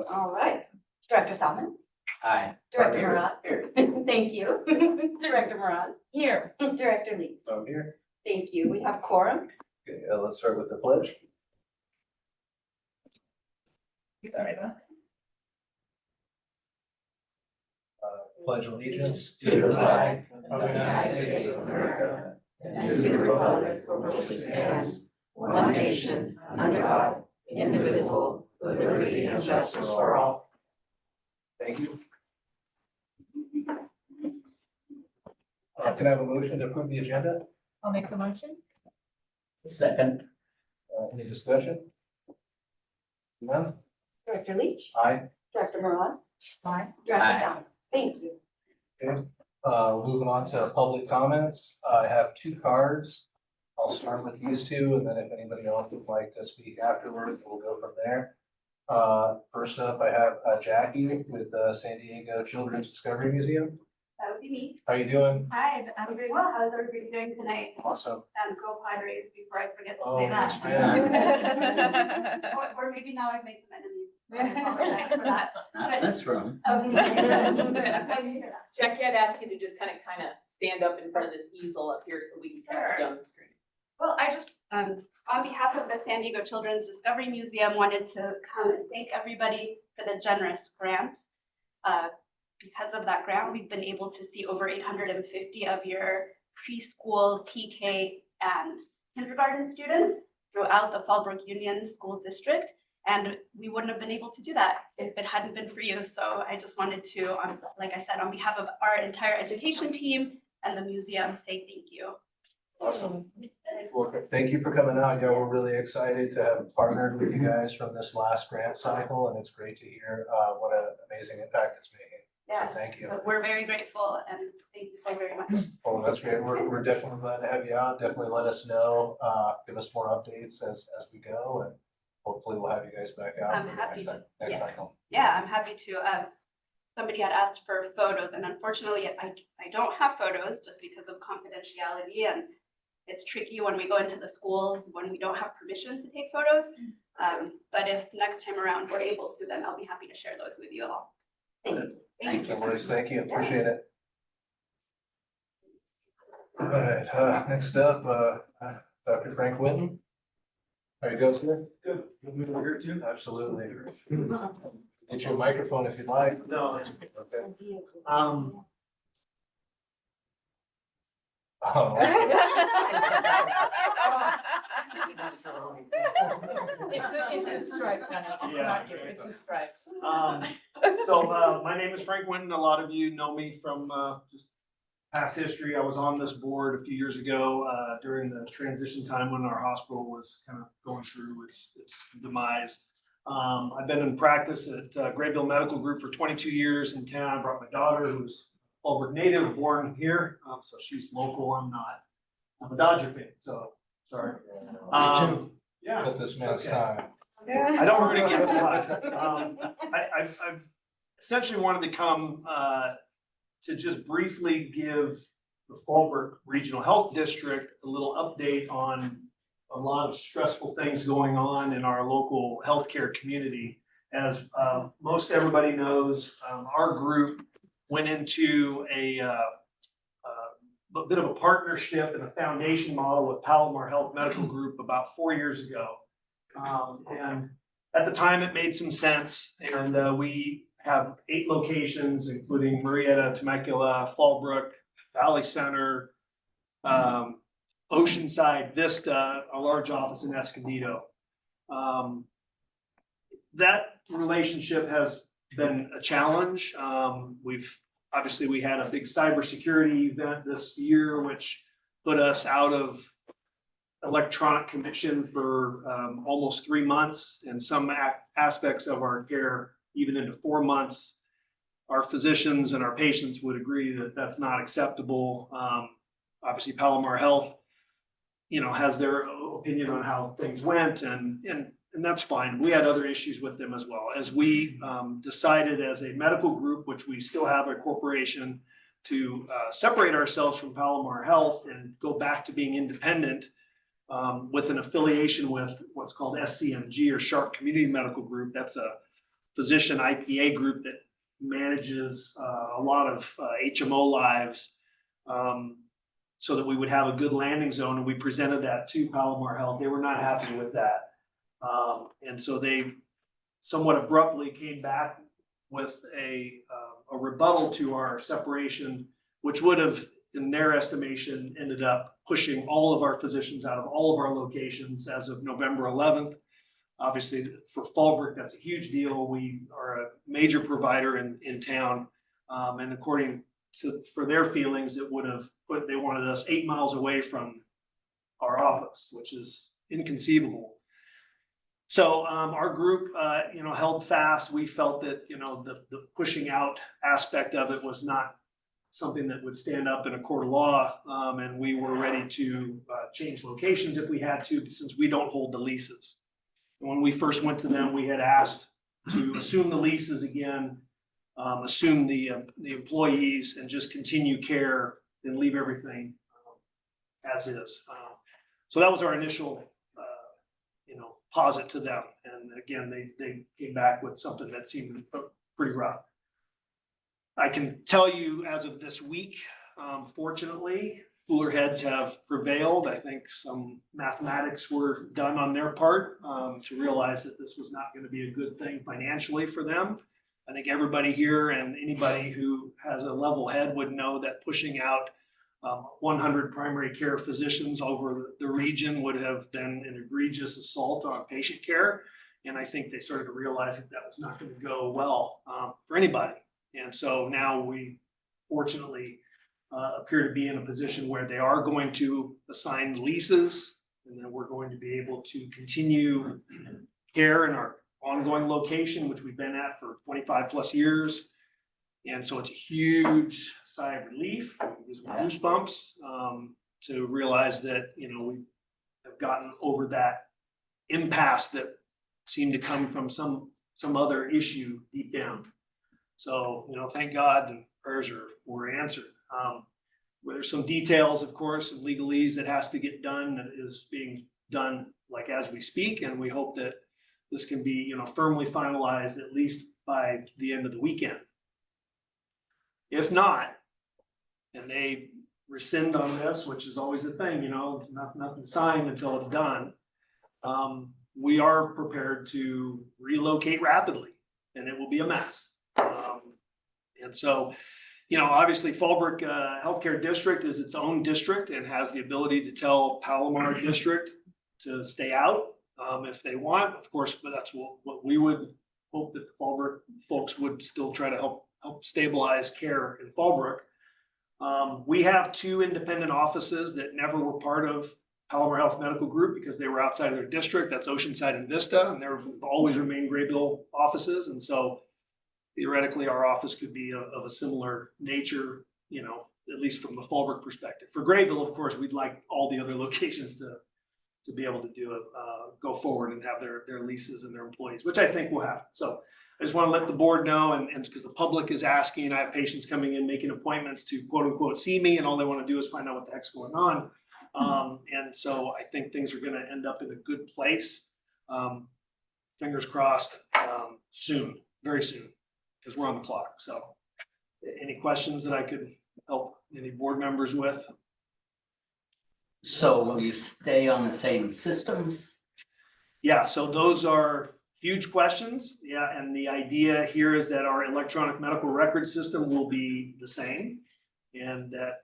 All right, Director Salmon. Aye. Director Here. Mraz. Here. Thank you. Director Mraz. Here. Director Lee. I'm here. Thank you. We have quorum. Okay, let's start with the pledge. Pledge allegiance To the flag of the United States of America and to the republic for which it stands, one nation, under God, indivisible, with liberty and justice for all. Thank you. Can I have a motion to approve the agenda? I'll make the motion. Second. Any discussion? None? Director Leach. Aye. Director Mraz. Aye. Director Aye. Salmon. Thank you. Moving on to public comments. I have two cards. I'll start with these two, and then if anybody else would like to speak afterwards, we'll go from there. First up, I have Jackie with the San Diego Children's Discovery Museum. That would be me. How you doing? Hi, I'm doing well. How's everybody doing tonight? Awesome. Go Padres before I forget to Oh, say yes, that. Or maybe now I've made some enemies. So I apologize for that. Not in this room. Okay. Good. I'm glad to hear that. Jackie, I'd ask you to just kind of stand up in front of this easel up here so we can kind of Sure. on the screen. Well, I just, on behalf of the San Diego Children's Discovery Museum, wanted to come and thank everybody for the generous grant. Because of that grant, we've been able to see over 850 of your preschool, TK, and kindergarten students throughout the Fallbrook Union School District. And we wouldn't have been able to do that if it hadn't been for you. So I just wanted to, like I said, on behalf of our entire education team and the museum, say thank you. Awesome. Well, thank you for coming out. Yeah, we're really excited to have partnered with you guys from this last grant cycle, and it's great to hear what an amazing impact it's making. Yeah, So thank you. so we're very grateful and thank you so very much. Oh, that's great. We're definitely glad to have you out. Definitely let us know, give us more updates as we go, and hopefully we'll have you guys back out. I'm for the happy next to. next Yeah. cycle. Yeah, I'm happy to. Somebody had asked for photos and unfortunately I don't have photos just because of confidentiality, and it's tricky when we go into the schools when we don't have permission to take photos. But if next time around we're able to, then I'll be happy to share those with you all. Thank you. Thank No worries. Thank you. Appreciate it. All right, next up, Dr. Frank Whitten. How you doing, sir? Good. You want me over here too? Absolutely. Get you a microphone if you'd like. No, that's okay. Okay. Oh, It's the stripes, honey. It's Yeah. not you, it's the stripes. So my name is Frank Winton. A lot of you know me from just past history. I was on this board a few years ago during the transition time when our hospital was kind of going through its demise. I've been in practice at Grayville Medical Group for 22 years in town. I brought my daughter, who's Fallbrook native, born here, so she's local. I'm not. I'm a Dodger fan, so sorry. Yeah. At this man's Okay. time. I don't root against much. I've essentially wanted to come to just briefly give the Fallbrook Regional Health District a little update on a lot of stressful things going on in our local healthcare community. As most everybody knows, our group went into a bit of a partnership and a foundation model with Palomar Health Medical Group about 4 years ago. And at the time, it made some sense, and we have 8 locations, including Marietta, Temecula, Fallbrook, Valley Center, Oceanside, Vista, a large office in Escondido. That relationship has been a challenge. We had a big cybersecurity event this year, which put us out of electronic commission for almost 3 months, and some aspects of our care even into 4 months. Our physicians and our patients would agree that that's not acceptable. Obviously, Palomar Health, has their opinion on how things went, and that's fine. We had other issues with them as well. As we decided as a medical group, which we still have a corporation, to separate ourselves from Palomar Health and go back to being independent with an affiliation with what's called SCMG or Sharp Community Medical Group. That's a physician IPA group that manages a lot of HMO lives so that we would have a good landing zone. And we presented that to Palomar Health. They were not happy with that. And so they somewhat abruptly came back with a rebuttal to our separation, which would have, in their estimation, ended up pushing all of our physicians out of all of our locations as of November 11th. Obviously, for Fallbrook, that's a huge deal. We are a major provider in town. And according to, for their feelings, it would have put, they wanted us 8 miles away from our office, which is inconceivable. So our group, held fast. We felt that, the pushing out aspect of it was not something that would stand up in a court of law. And we were ready to change locations if we had to, since we don't hold the leases. And when we first went to them, we had asked to assume the leases again, assume the employees, and just continue care and leave everything as is. So that was our initial posit to them. And again, they came back with something that seemed pretty rough. I can tell you as of this week, fortunately, cooler heads have prevailed. I think some mathematics were done on their part to realize that this was not going to be a good thing financially for them. I think everybody here and anybody who has a level head would know that pushing out 100 primary care physicians over the region would have been an egregious assault on patient care. And I think they started to realize that that was not going to go well for anybody. And so now we fortunately appear to be in a position where they are going to assign leases, and then we're going to be able to continue care in our ongoing location, which we've been at for 25 plus years. And so it's a huge sigh of relief, gives me goosebumps to realize that, we have gotten over that impasse that seemed to come from some other issue deep down. So, thank God, and prayers were answered. There's some details, of course, of legalese that has to get done, that is being done like as we speak. And we hope that this can be, firmly finalized at least by the end of the weekend. If not, and they rescind on this, which is always the thing, it's nothing signed until it's done. We are prepared to relocate rapidly, and it will be a mess. And so, obviously Fallbrook Healthcare District is its own district and has the ability to tell Palomar District to stay out if they want, of course, but that's what we would hope that the Fallbrook folks would still try to help stabilize care in Fallbrook. We have 2 independent offices that never were part of Palomar Health Medical Group because they were outside of their district. That's Oceanside and Vista, and they've always remained Graybill offices. And so theoretically, our office could be of a similar nature, at least from the Fallbrook perspective. For Graybill, of course, we'd like all the other locations to be able to do it, go forward and have their leases and their employees, which I think will happen. So I just want to let the board know, and because the public is asking, I have patients coming in, making appointments to quote unquote see me, and all they want to do is find out what the heck's going on. And so I think things are going to end up in a good place. Fingers crossed, soon, very soon, because we're on the clock. So any questions that I could help any board members with? So will you stay on the same systems? Yeah, so those are huge questions. Yeah, and the idea here is that our electronic medical record system will be the same, and that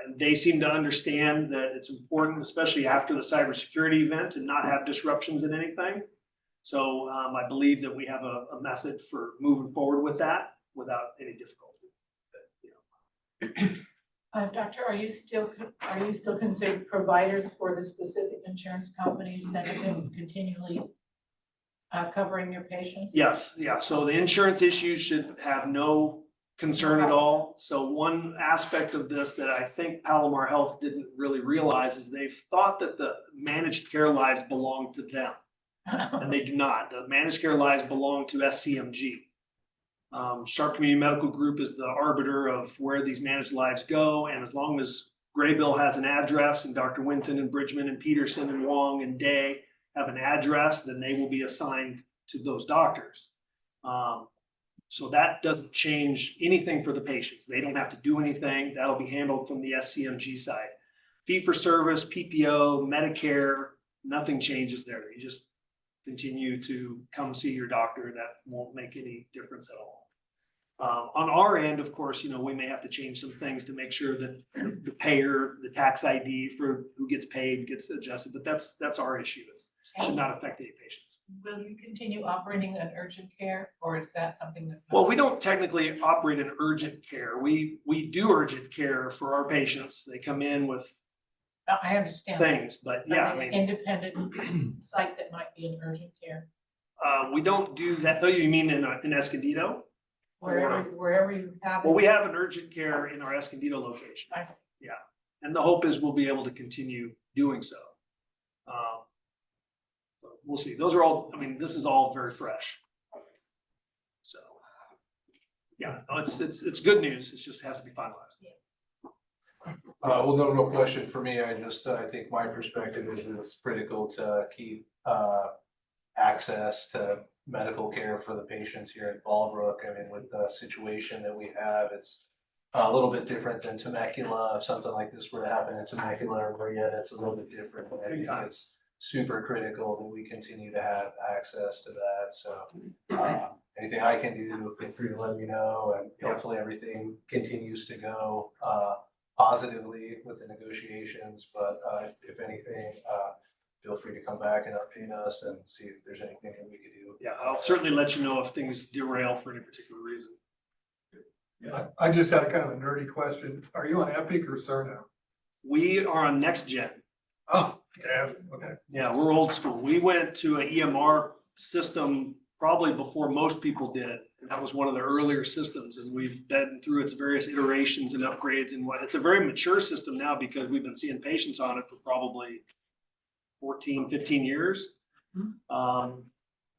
and they seem to understand that it's important, especially after the cybersecurity event, to not have disruptions in anything. So I believe that we have a method for moving forward with that without any difficulty. Doctor, are you still considered providers for the specific insurance companies that have been continually covering your patients? Yes, yeah. So the insurance issues should have no concern at all. So one aspect of this that I think Palomar Health didn't really realize is they've thought that the managed care lives belong to them, and they do not. The managed care lives belong to SCMG. Sharp Community Medical Group is the arbiter of where these managed lives go, and as long as Graybill has an address and Dr. Winton and Bridgman and Peterson and Wong and Day have an address, then they will be assigned to those doctors. So that doesn't change anything for the patients. They don't have to do anything. That'll be handled from the SCMG side. Fee for service, PPO, Medicare, nothing changes there. You just continue to come see your doctor. That won't make any difference at all. On our end, of course, we may have to change some things to make sure that the payer, the tax ID for who gets paid gets adjusted, but that's our issue. It should not affect any patients. Will you continue operating an urgent care, or is that something that's not? Well, we don't technically operate in urgent care. We do urgent care for our patients. They come in with I understand. things, but yeah, I mean, Independent site that might be an urgent care, we don't do that. Oh, you mean in Escondido? wherever you have. Well, we have an urgent care in our Escondido location. I see. And the hope is we'll be able to continue doing so. We'll see. Those are all, this is all very fresh. So, yeah, no, it's good news. It just has to be finalized. Well, no real question for me. I think my perspective is it's critical to keep access to medical care for the patients here in Fallbrook. With the situation that we have, it's a little bit different than Temecula. If something like this were to happen in Temecula or Marietta, it's a little bit different. I think it's super critical that we continue to have access to that. So anything I can do, feel free to let me know, and hopefully everything continues to go positively with the negotiations, but if anything, feel free to come back and update us and see if there's anything that we could do. Yeah, I'll certainly let you know if things derail for any particular reason. Yeah, I just had a kind of a nerdy question. Are you on Epic or Cerner? We are on next gen. Oh, yeah, okay. Yeah, we're old school. We went to an EMR system probably before most people did. And that was one of the earlier systems, and we've been through its various iterations and upgrades and what. It's a very mature system now because we've been seeing patients on it for probably 14, 15 years.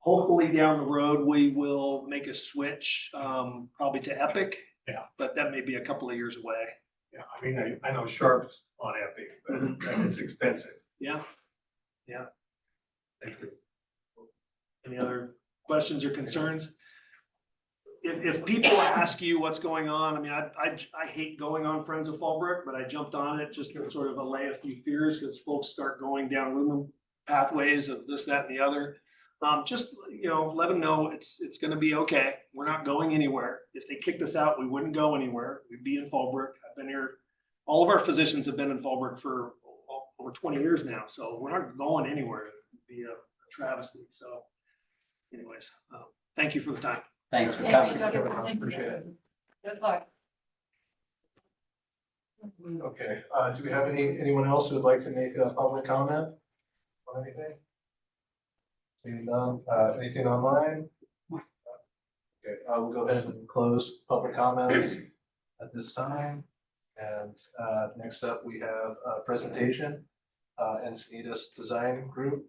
Hopefully down the road, we will make a switch, probably to Epic. Yeah. But that may be a couple of years away. Yeah, I know Sharp's on Epic, but it's expensive. Yeah. Thank you. Any other questions or concerns? If people ask you what's going on, I hate going on Friends of Fallbrook, but I jumped on it just to sort of allay a few fears because folks start going down rumor pathways of this, that, and the other. Just, let them know it's going to be okay. We're not going anywhere. If they kicked us out, we wouldn't go anywhere. We'd be in Fallbrook. I've been here. All of our physicians have been in Fallbrook for over 20 years now, so we're not going anywhere. It'd be a travesty. So anyways, thank you for the time. Thanks for Thank coming. you. Appreciate it. Good luck. Okay, do we have anyone else who would like to make a public comment on anything? Seeing none, anything online? Okay, we'll go ahead and close public comments at this time. And next up, we have a presentation, Encinitas Design Group.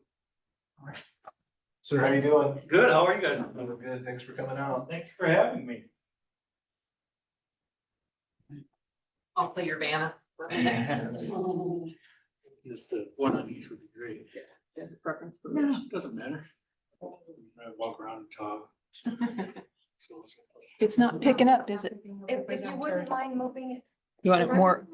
Sir, how you doing? Good, how are you guys? We're good, thanks for coming out. Thank you for having me. I'll play your banner. Just one on each would be great. Preference for Yeah, doesn't matter. I walk around and talk. It's not picking up, is it? If you wouldn't mind moving it. You want it more?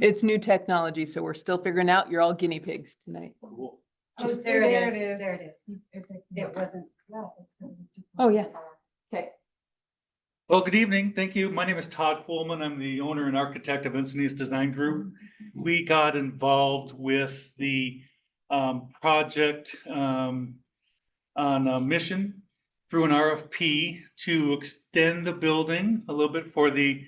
It's new technology, so we're still figuring out. You're all guinea pigs tonight. Cool. Just there it is. There it is. It wasn't. Oh, yeah. Okay. Well, good evening. Thank you. My name is Todd Pullman. I'm the owner and architect of Encinitas Design Group. We got involved with the project on a mission through an RFP to extend the building a little bit for the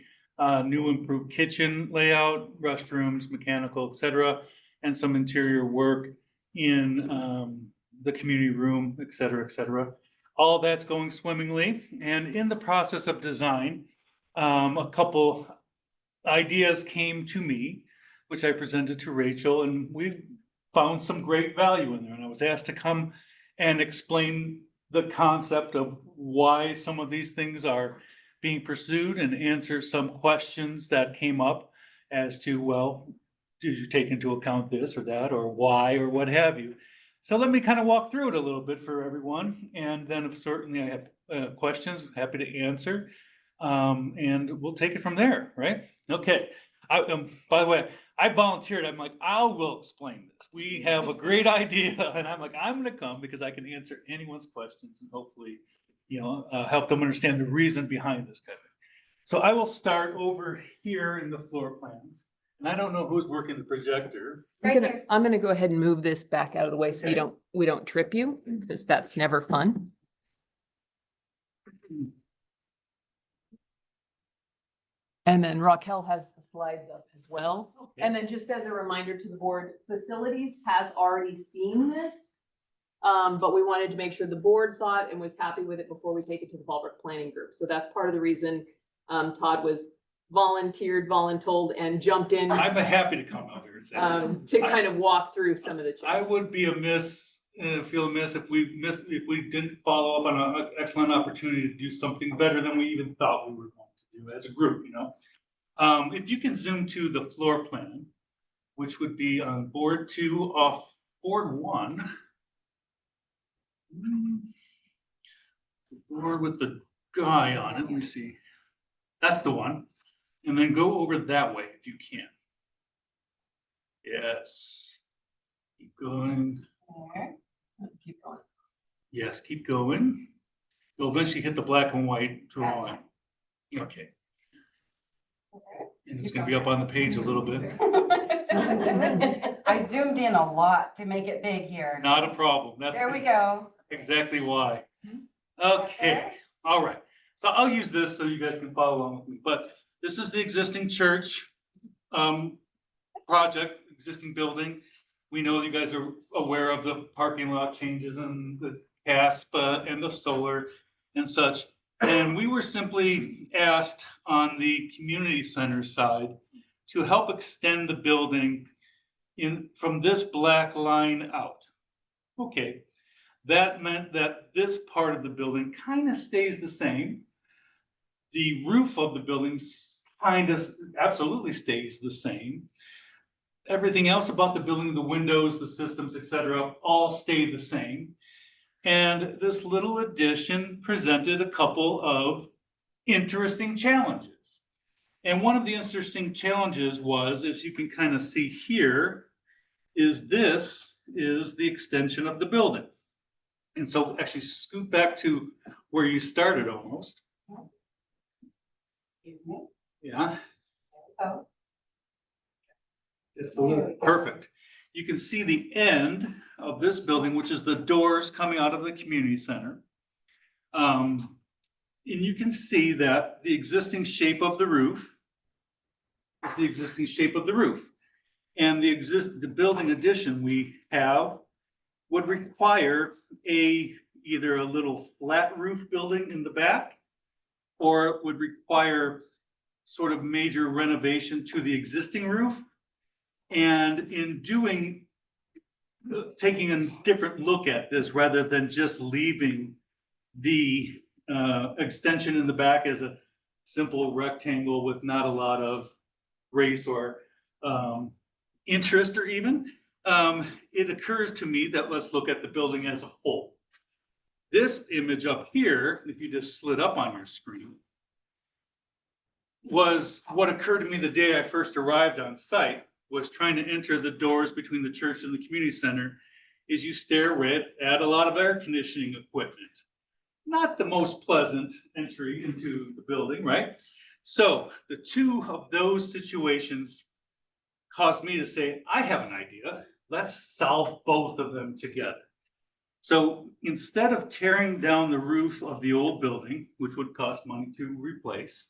new improved kitchen layout, restrooms, mechanical, etc., and some interior work in the community room, et cetera, et cetera. All that's going swimmingly, and in the process of design, a couple ideas came to me, which I presented to Rachel, and we found some great value in there. And I was asked to come and explain the concept of why some of these things are being pursued and answer some questions that came up as to, well, did you take into account this or that, or why, or what have you? So let me kind of walk through it a little bit for everyone, and then if certainly I have questions, I'm happy to answer. And we'll take it from there, right? Okay. By the way, I volunteered. I'm like, I will explain this. We have a great idea, and I'm like, I'm going to come because I can answer anyone's questions and hopefully, help them understand the reason behind this kind of thing. So I will start over here in the floor plans, and I don't know who's working the projector. I'm gonna go ahead and move this back out of the way so Okay. we don't trip you, because that's never fun. And then Raquel has the slides up as well. Okay. And then just as a reminder to the board, facilities has already seen this. But we wanted to make sure the board saw it and was happy with it before we take it to the Fallbrook planning group. So that's part of the reason Todd was voluntold and jumped in I'm happy to come out here and say. to kind of walk through some of the changes. I would be feel amiss if we didn't follow up on an excellent opportunity to do something better than we even thought we were going to do as a group, If you can zoom to the floor plan, which would be on board 2 off board 1. The board with the guy on it, let me see. That's the one. And then go over that way if you can. Yes. Keep going. Keep going. Yes, keep going. You'll eventually hit the black and white drawing. Okay. And it's gonna be up on the page a little bit. I zoomed in a lot to make it big here. Not a problem. That's There we go. exactly why. Okay, all right. So I'll use this so you guys can follow along with me, but this is the existing church project, existing building. We know you guys are aware of the parking lot changes and the CASP and the solar and such. And we were simply asked on the community center side to help extend the building from this black line out. Okay, that meant that this part of the building kind of stays the same. The roof of the building kind of absolutely stays the same. Everything else about the building, the windows, the systems, etc., all stay the same. And this little addition presented a couple of interesting challenges. And one of the interesting challenges was, as you can kind of see here, is this is the extension of the building. And so actually scoot back to where you started almost. Yeah. Oh. It's perfect. You can see the end of this building, which is the doors coming out of the community center. And you can see that the existing shape of the roof is the existing shape of the roof. And the building addition we have would require either a little flat roof building in the back, or it would require sort of major renovation to the existing roof. And in taking a different look at this, rather than just leaving the extension in the back as a simple rectangle with not a lot of grace or interest or even, it occurs to me that let's look at the building as a whole. This image up here, if you just slid up on your screen, was what occurred to me the day I first arrived on site, was trying to enter the doors between the church and the community center, is you stare right at a lot of air conditioning equipment. Not the most pleasant entry into the building, right? So the two of those situations caused me to say, I have an idea. Let's solve both of them together. So instead of tearing down the roof of the old building, which would cost money to replace,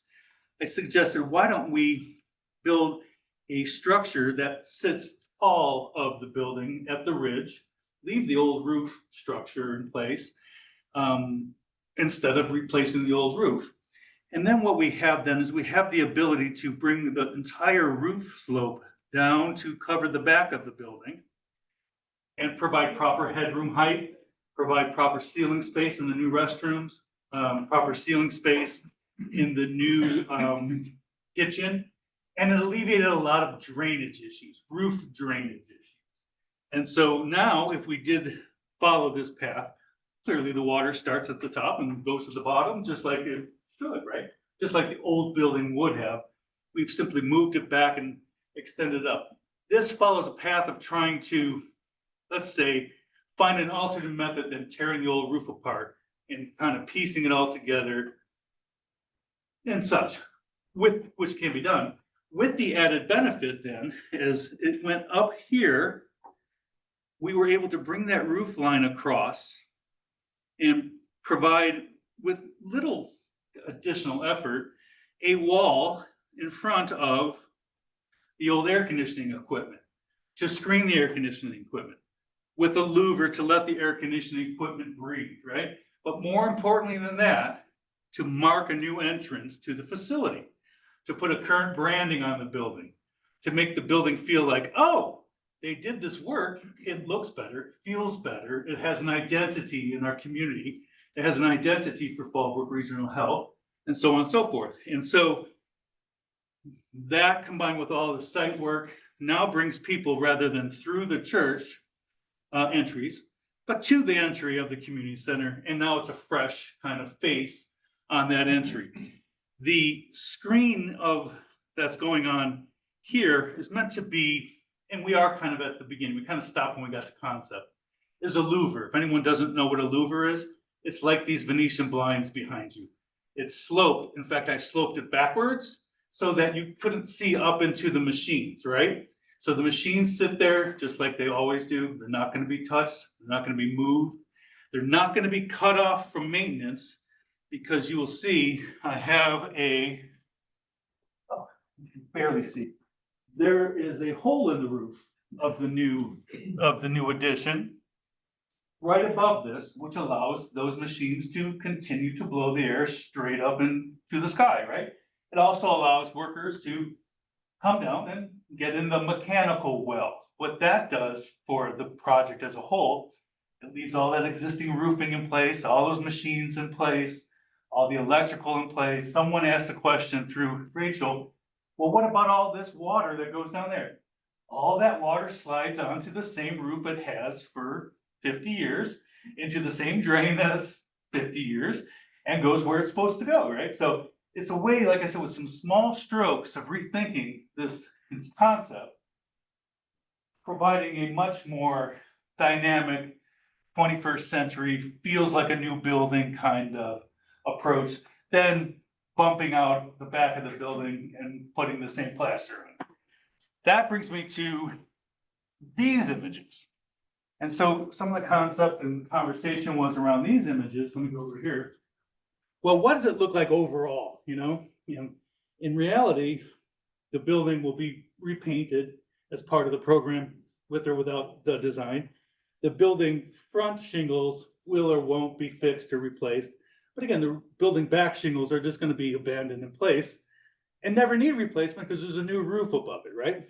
I suggested, why don't we build a structure that sits tall of the building at the ridge, leave the old roof structure in place instead of replacing the old roof. And then what we have then is we have the ability to bring the entire roof slope down to cover the back of the building and provide proper headroom height, provide proper ceiling space in the new restrooms, proper ceiling space in the new kitchen. And it alleviated a lot of drainage issues, roof drainage issues. And so now if we did follow this path, clearly the water starts at the top and goes to the bottom, just like it should, right? Just like the old building would have. We've simply moved it back and extended it up. This follows a path of trying to, let's say, find an alternate method than tearing the old roof apart and kind of piecing it all together and such, with which can be done. With the added benefit then, as it went up here, we were able to bring that roof line across and provide, with little additional effort, a wall in front of the old air conditioning equipment to screen the air conditioning equipment, with a louver to let the air conditioning equipment breathe, right? But more importantly than that, to mark a new entrance to the facility, to put a current branding on the building, to make the building feel like, oh, they did this work, it looks better, it feels better, it has an identity in our community, it has an identity for Fallbrook Regional Health, and so on and so forth. And so that combined with all the site work now brings people, rather than through the church entries, but to the entry of the community center, and now it's a fresh kind of face on that entry. The screen of that's going on here is meant to be, and we are kind of at the beginning, we kind of stopped when we got to concept, is a louver. If anyone doesn't know what a louver is, it's like these Venetian blinds behind you. It's sloped. In fact, I sloped it backwards so that you couldn't see up into the machines, right? So the machines sit there just like they always do. They're not going to be touched. They're not going to be moved. They're not going to be cut off from maintenance, because you will see I have a, oh, you can barely see. There is a hole in the roof of the new addition right above this, which allows those machines to continue to blow the air straight up into the sky, right? It also allows workers to come down and get in the mechanical well. What that does for the project as a whole, it leaves all that existing roofing in place, all those machines in place, all the electrical in place. Someone asked a question through Rachel, well, what about all this water that goes down there? All that water slides onto the same roof it has for 50 years, into the same drain that it's 50 years, and goes where it's supposed to go, right? So it's a way, like I said, with some small strokes of rethinking this concept, providing a much more dynamic 21st century, feels like a new building kind of approach than bumping out the back of the building and putting the same plaster in. That brings me to these images. And so some of the concept and conversation was around these images. Let me go over here. Well, what does it look like overall? You know, in reality, the building will be repainted as part of the program, with or without the design. The building front shingles will or won't be fixed or replaced. But again, the building back shingles are just going to be abandoned in place and never need replacement because there's a new roof above it, right?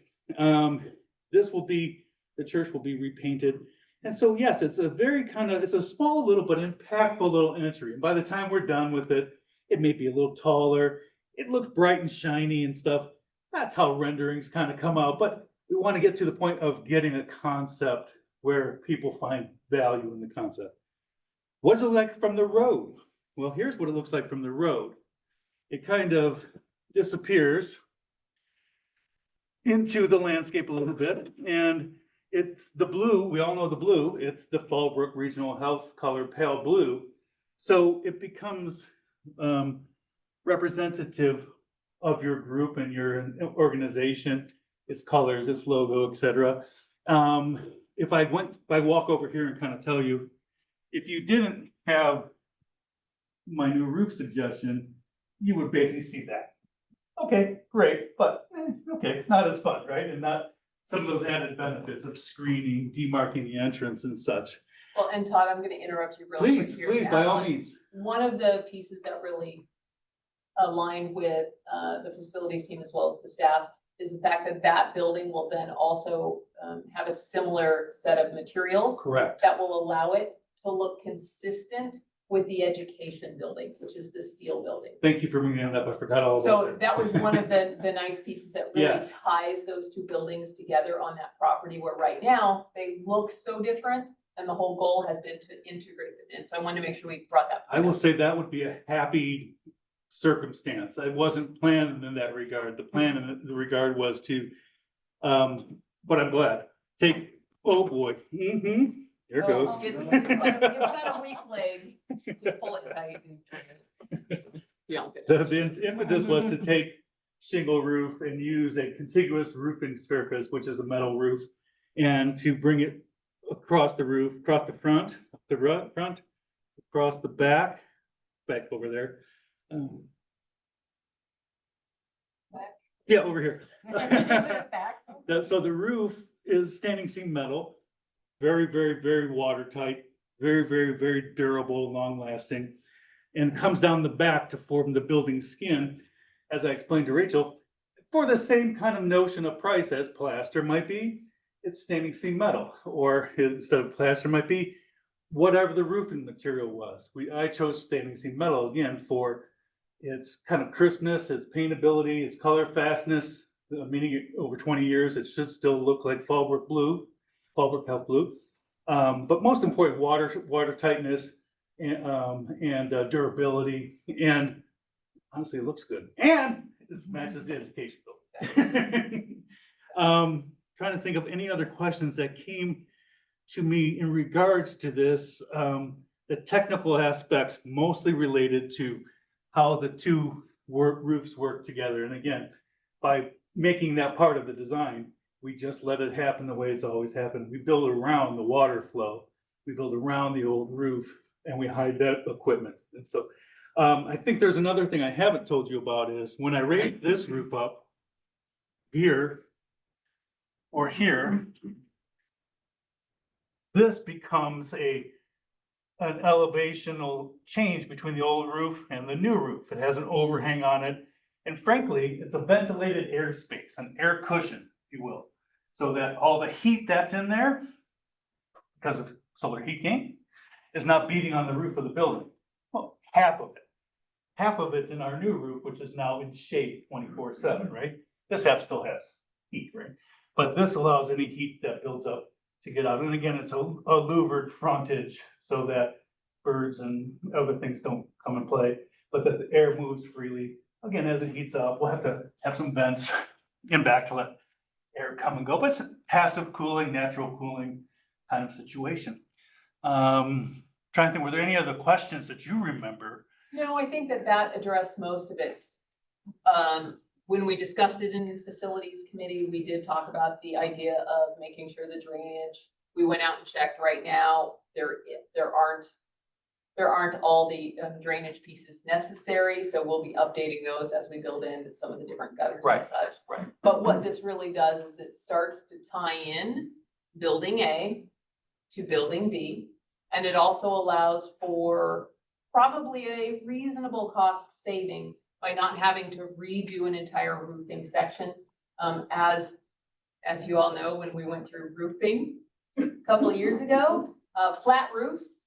The church will be repainted. And so, yes, it's a very it's a small little but impactful little entry. And by the time we're done with it, it may be a little taller. It looks bright and shiny and stuff. That's how renderings kind of come out. But we want to get to the point of getting a concept where people find value in the concept. What's it like from the road? Well, here's what it looks like from the road. It kind of disappears into the landscape a little bit, and it's the blue. We all know the blue. It's the Fallbrook Regional Health color, pale blue. So it becomes representative of your group and your organization, its colors, its logo, etc. If I walk over here and kind of tell you, if you didn't have my new roof suggestion, you would basically see that. Okay, great, but okay, not as fun, right? And not some of those added benefits of screening, demarking the entrance and such. Well, and Todd, I'm gonna interrupt you real quick Please, here. please, to by add all on. means. One of the pieces that really aligned with the facilities team as well as the staff is the fact that that building will then also have a similar set of materials Correct. that will allow it to look consistent with the education building, which is the steel building. Thank you for bringing that up. I forgot all about So that. that was one of the nice pieces that really Yes. ties those two buildings together on that property, where right now they look so different. And the whole goal has been to integrate them in. So I wanted to make sure we brought that. I will say that would be a happy circumstance. I wasn't planned in that regard. The plan in the regard was to, but I'm glad, oh boy, there it goes. You've got a weak leg, just pull it tight and. Yeah. The impetus was to take shingle roof and use a contiguous roofing surface, which is a metal roof, and to bring it across the roof, across the front, across the back over there. Yeah, over here. So the roof is standing seam metal, very, very, very watertight, very, very, very durable, long lasting, and comes down the back to form the building skin, as I explained to Rachel, for the same kind of notion of price as plaster might be. It's standing seam metal, or instead of plaster might be whatever the roofing material was. I chose standing seam metal again for its kind of crispness, its paintability, its color fastness, meaning over 20 years, it should still look like Fallbrook Health Blue. But most important, water tightness and durability, and honestly, it looks good. And it matches the education building. Trying to think of any other questions that came to me in regards to this. The technical aspects mostly related to how the two roofs work together. And again, by making that part of the design, we just let it happen the way it's always happened. We build around the water flow. We build around the old roof, and we hide that equipment. And so I think there's another thing I haven't told you about is when I raise this roof up here or here, this becomes an elevational change between the old roof and the new roof. It has an overhang on it. And frankly, it's a ventilated airspace, an air cushion, if you will. So that all the heat that's in there, because of solar heat gain, is not beating on the roof of the building. Well, half of it. Half of it's in our new roof, which is now in shade 24/7, right? This half still has heat, right? But this allows any heat that builds up to get out. And again, it's a louvered frontage so that birds and other things don't come and play, but that the air moves freely. Again, as it heats up, we'll have to have some vents in back to let air come and go, but it's passive cooling, natural cooling kind of situation. Trying to think, were there any other questions that you remember? No, I think that addressed most of it. When we discussed it in the facilities committee, we did talk about the idea of making sure the drainage, we went out and checked. Right now, there aren't all the drainage pieces necessary, so we'll be updating those as we build in some of the different gutters and such. Right. But what this really does is it starts to tie in building A to building B, and it also allows for probably a reasonable cost saving by not having to redo an entire roofing section. As you all know, when we went through roofing a couple of years ago, flat roofs,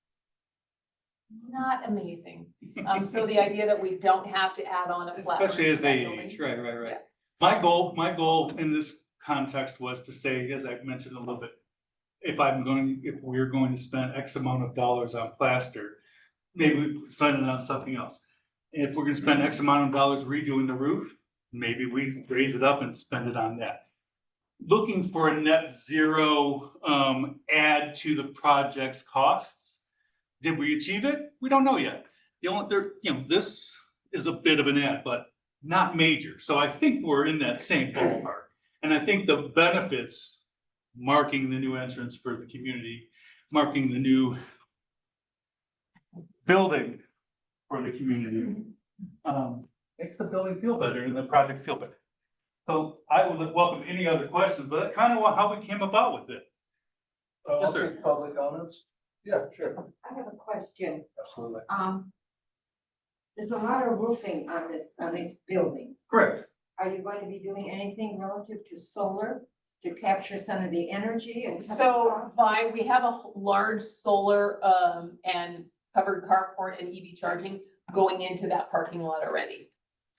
not amazing. So the idea that we don't have to add on a flat roof. Especially as to they that building. age, right. Yeah. My goal in this context was to say, as I've mentioned a little bit, if we're going to spend X amount of dollars on plaster, maybe we spend it on something else. If we're gonna spend X amount of dollars redoing the roof, maybe we raise it up and spend it on that. Looking for a net zero add to the project's costs. Did we achieve it? We don't know yet. This is a bit of an add, but not major. So I think we're in that same ballpark. And I think the benefits, marking the new entrance for the community, marking the new building for the community, makes the building feel better and the project feel better. So I would welcome any other questions, but that's kind of how we came about with it. I'll Yes, sir. take public comments. Yeah, sure. I have a question. Absolutely. There's a lot of roofing on these buildings. Correct. Are you going to be doing anything relative to solar to capture some of the energy and. So we have a large solar and covered carport and EV charging going into that parking lot already.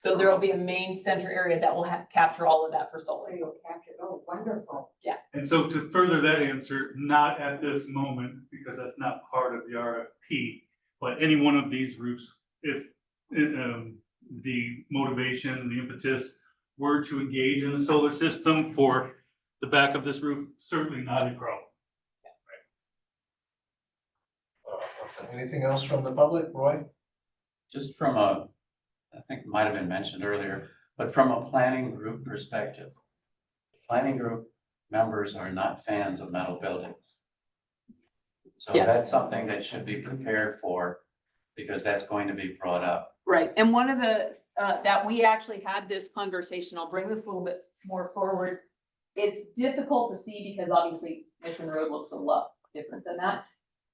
So there will be a main center area that will capture all of that for solar. You'll capture, oh, wonderful. And so to further that answer, not at this moment, because that's not part of the RFP, but any one of these roofs, if the motivation, the impetus were to engage in a solar system for the back of this roof, certainly not a problem. Anything else from the public, Roy? Just from a, I think it might have been mentioned earlier, but from a planning group perspective, planning group members are not fans of metal buildings. So Yeah. that's something that should be prepared for, because that's going to be brought up. Right, and one of the, that we actually had this conversation, I'll bring this a little bit more forward. It's difficult to see because obviously Mission Road looks a lot different than that.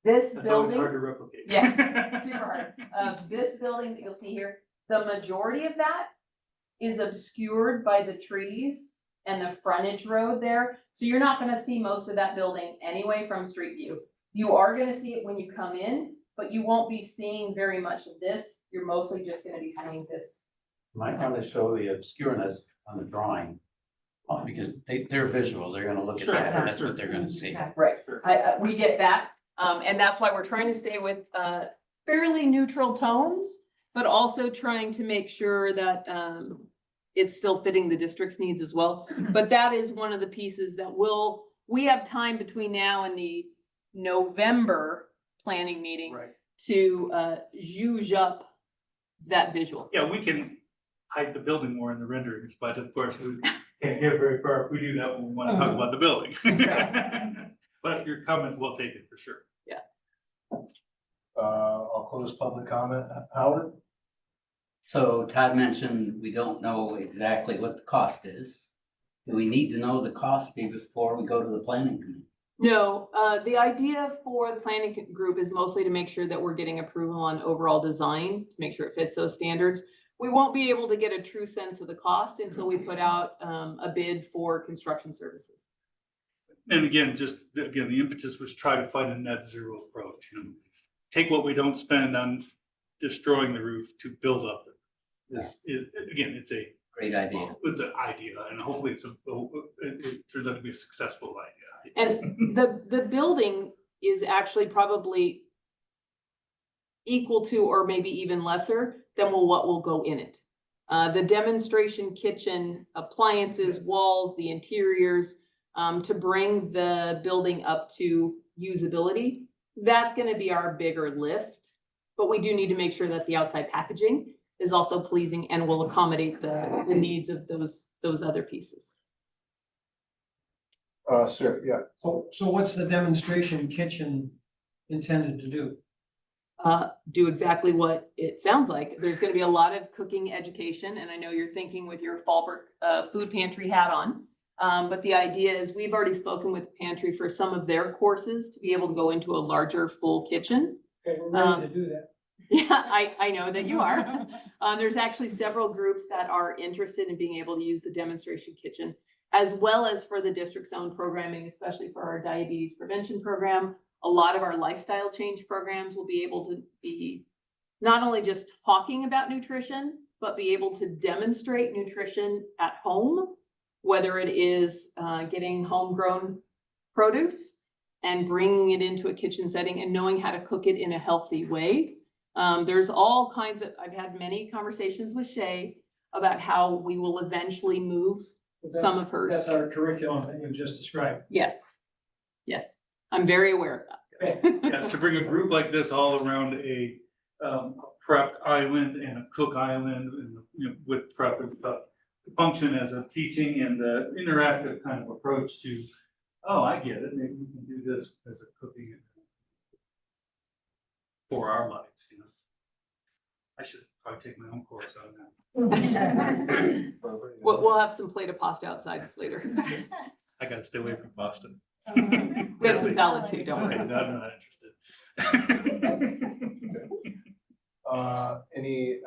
This That's always building, hard to replicate. Yeah, super hard. This building that you'll see here, the majority of that is obscured by the trees and the frontage road there. So you're not gonna see most of that building anyway from street view. You are gonna see it when you come in, but you won't be seeing very much of this. You're mostly just gonna be seeing this. Might want to show the obscureness on the drawing, because they're visual, they're gonna look at Sure, that, and that's Exactly. what they're gonna see. Exactly. Right, we get that. And that's why we're trying to stay with, fairly neutral tones, but also trying to make sure that, it's still fitting the district's needs as well. But that is one of the pieces that we have time between now and the November planning meeting Right. to, zhuzh up that visual. Yeah, we can hide the building more in the renderings, but of course, we can't get very far if we do that when we want to talk about the building. But your comment, we'll take it for sure. I'll close public comment. Howard? So Todd mentioned we don't know exactly what the cost is. Do we need to know the cost before we go to the planning committee? No, the idea for the planning group is mostly to make sure that we're getting approval on overall design, to make sure it fits those standards. We won't be able to get a true sense of the cost until we put out a bid for construction services. And again, the impetus was try to find a net zero approach, take what we don't spend on destroying the roof to build up. Again, it's a Great idea. It's an idea, and hopefully it turns out to be a successful idea. And the building is actually probably equal to, or maybe even lesser than what will go in it. The demonstration kitchen, appliances, walls, the interiors, to bring the building up to usability, that's gonna be our bigger lift. But we do need to make sure that the outside packaging is also pleasing and will accommodate the needs of those other pieces. Sir, yeah. So what's the demonstration kitchen intended to do? Do exactly what it sounds like. There's gonna be a lot of cooking education, and I know you're thinking with your Fallbrook food pantry hat on. But the idea is we've already spoken with the pantry for some of their courses to be able to go into a larger full kitchen. Okay, we're ready to do that. Yeah, I know that you are. There's actually several groups that are interested in being able to use the demonstration kitchen, as well as for the district's own programming, especially for our diabetes prevention program. A lot of our lifestyle change programs will be able to be not only just talking about nutrition, but be able to demonstrate nutrition at home, whether it is getting homegrown produce and bringing it into a kitchen setting and knowing how to cook it in a healthy way. There's all kinds of, I've had many conversations with Shay about how we will eventually move some of hers. That's our curriculum that you just described. Yes, yes, I'm very aware of that. Yes, to bring a group like this all around a prep island and a cook island, and with prep and stuff, to function as a teaching and interactive kind of approach to, oh, I get it, maybe we can do this as a cooking for our lives, I should probably take my own course on that. We'll have some plate of pasta outside later. I gotta stay away from Boston. We have some salad too, don't Okay, worry. I'm not interested. Any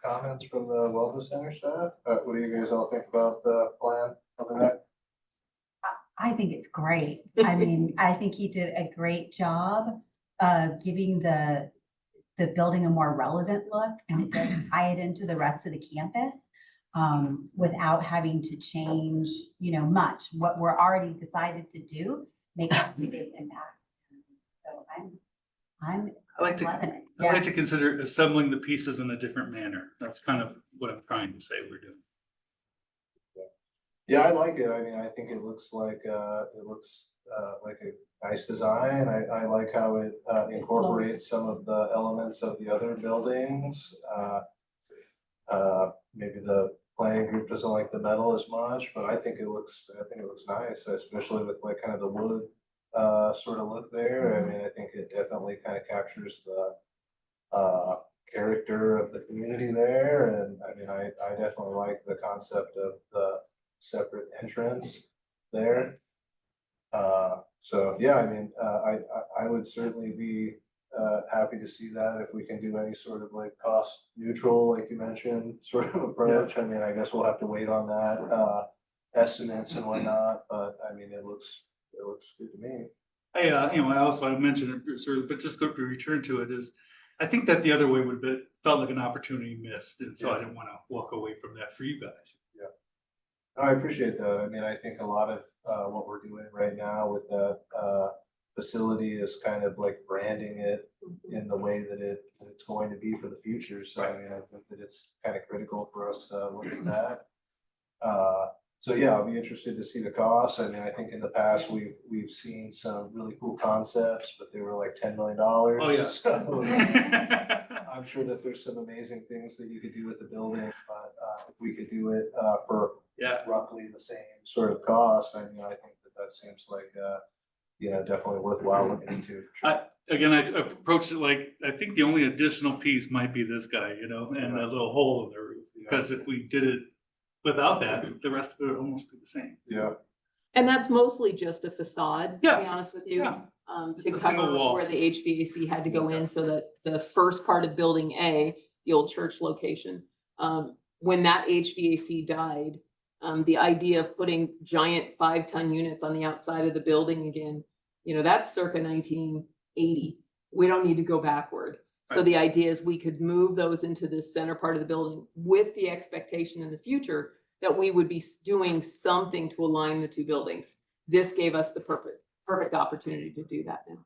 comments from the wellness center staff? What do you guys all think about the plan over there? I think it's great. I mean, I think he did a great job of giving the building a more relevant look, and it does tie it into the rest of the campus without having to change, you know, much. What we're already decided to do makes a big impact. So I'm I like loving it. I like to consider assembling the pieces in a different manner. That's kind of what I'm trying to say we're doing. Yeah, I like it. I mean, I think it looks like a nice design. I like how it incorporates some of the elements of the other buildings. Maybe the planning group doesn't like the metal as much, but I think it looks nice, especially with like kind of the wood sort of look there. I mean, I think it definitely kind of captures the character of the community there. And I mean, I definitely like the concept of the separate entrance there. So yeah, I mean, I would certainly be happy to see that if we can do any sort of like cost neutral, like you mentioned, sort of approach. I mean, I guess we'll have to wait on that estimates and whatnot, but I mean, it looks good to me. I also want to mention it, sort of, but just go to return to it is, I think that the other way would be, felt like an opportunity missed, and so I didn't want to walk away from that for you guys. Yeah, I appreciate that. I mean, I think a lot of what we're doing right now with the facility is kind of like branding it in the way that it's going to be for the future. So I mean, I think that it's kind of critical for us to look at that. So yeah, I'll be interested to see the costs. I mean, I think in the past we've seen some really cool concepts, but they were like $10 million. Oh, yeah. So, I'm sure that there's some amazing things that you could do with the building, but if we could do it for roughly the same sort of cost, I mean, I think that seems like definitely worthwhile looking into. For sure. I approached it like, I think the only additional piece might be this guy, and that little hole in the roof, because if we did it without that, the rest of it would almost be the same. Yeah. And that's mostly just a facade, to be honest with you. Yeah. To Just a single cover wall. where the HVAC had to go in, so that the first part of building A, the old church location, when that HVAC died, the idea of putting giant 5-ton units on the outside of the building again, that's circa 1980. We don't need to go backward. So Right. the idea is we could move those into this center part of the building with the expectation in the future that we would be doing something to align the two buildings. This gave us the perfect opportunity to do that now.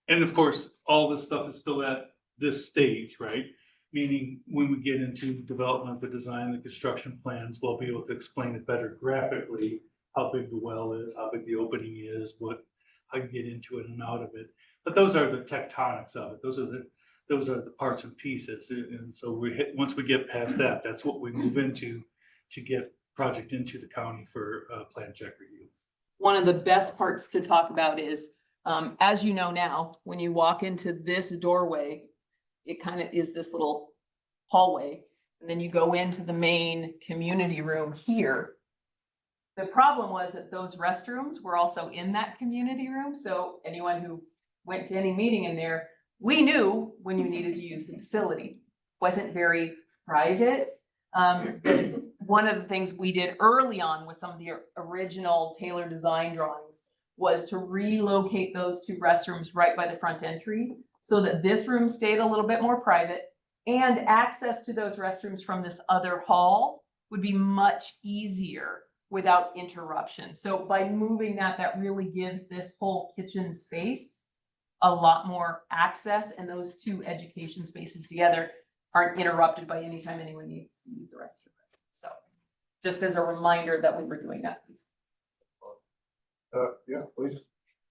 And of course, all this stuff is still at this stage, right? Meaning when we get into development, the design, the construction plans, we'll be able to explain it better graphically, how big the well is, how big the opening is, how you get into it and out of it. But those are the tectonics of it. Those are the parts and pieces. And so once we get past that, that's what we move into to get project into the county for plan check review. One of the best parts to talk about is, as you know now, when you walk into this doorway, it kind of is this little hallway, and then you go into the main community room here. The problem was that those restrooms were also in that community room, so anyone who went to any meeting in there, we knew when you needed to use the facility. Wasn't very private. But one of the things we did early on with some of the original Taylor design drawings was to relocate those two restrooms right by the front entry, so that this room stayed a little bit more private, and access to those restrooms from this other hall would be much easier without interruption. So by moving that really gives this whole kitchen space a lot more access, and those two education spaces together aren't interrupted by any time anyone needs to use the restroom. So just as a reminder that we were doing that piece. Yeah, please.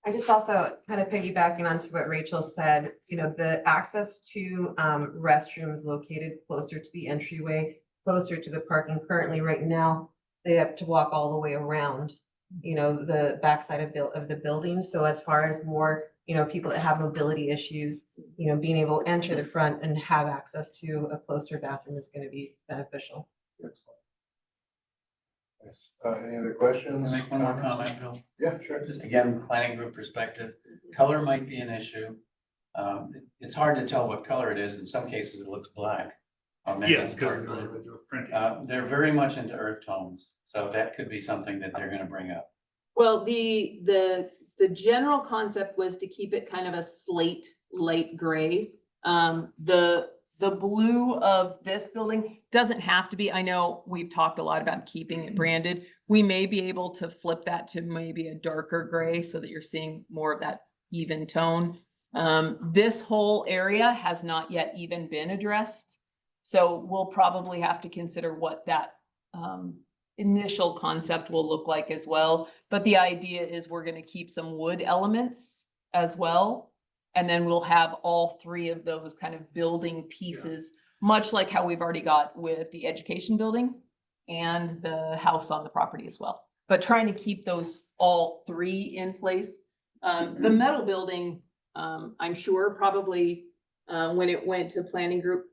I just also kind of piggybacking onto what Rachel said, the access to restrooms located closer to the entryway, closer to the parking. Currently, right now, they have to walk all the way around, the backside of the building. So as far as more, people that have mobility issues, being able to enter the front and have access to a closer bathroom is going to be beneficial. Excellent. Any other questions? Can I make one more comment, Bill? Yeah, sure. Just again, planning group perspective, color might be an issue. It's hard to tell what color it is. In some cases, it looks black. Yes, because they're printing. They're very much into earth tones, so that could be something that they're going to bring up. Well, the general concept was to keep it kind of a slate, light gray. The blue of this building doesn't have to be, I know we've talked a lot about keeping it branded. We may be able to flip that to maybe a darker gray so that you're seeing more of that even tone. This whole area has not yet even been addressed. So we'll probably have to consider what that initial concept will look like as well. But the idea is we're gonna keep some wood elements as well. And then we'll have all three of those kind of building pieces, much like how we've already got with the education building and the house on the property as well. But trying to keep those all three in place. The metal building, I'm sure probably when it went to planning group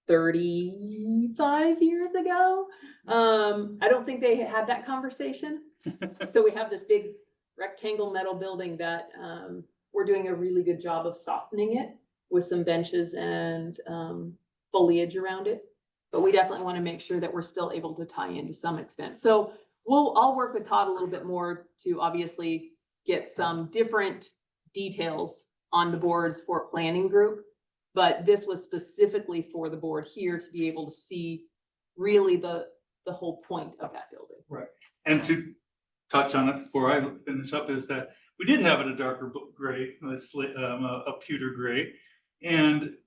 35 years ago, I don't think they had that conversation. So we have this big rectangle metal building that we're doing a really good job of softening it with some benches and foliage around it. But we definitely want to make sure that we're still able to tie in to some extent. So I'll work with Todd a little bit more to obviously get some different details on the boards for planning group. But this was specifically for the board here to be able to see really the whole point of that building. Right. And to touch on it before I finish up is that we did have it a darker gray, a pewter gray. And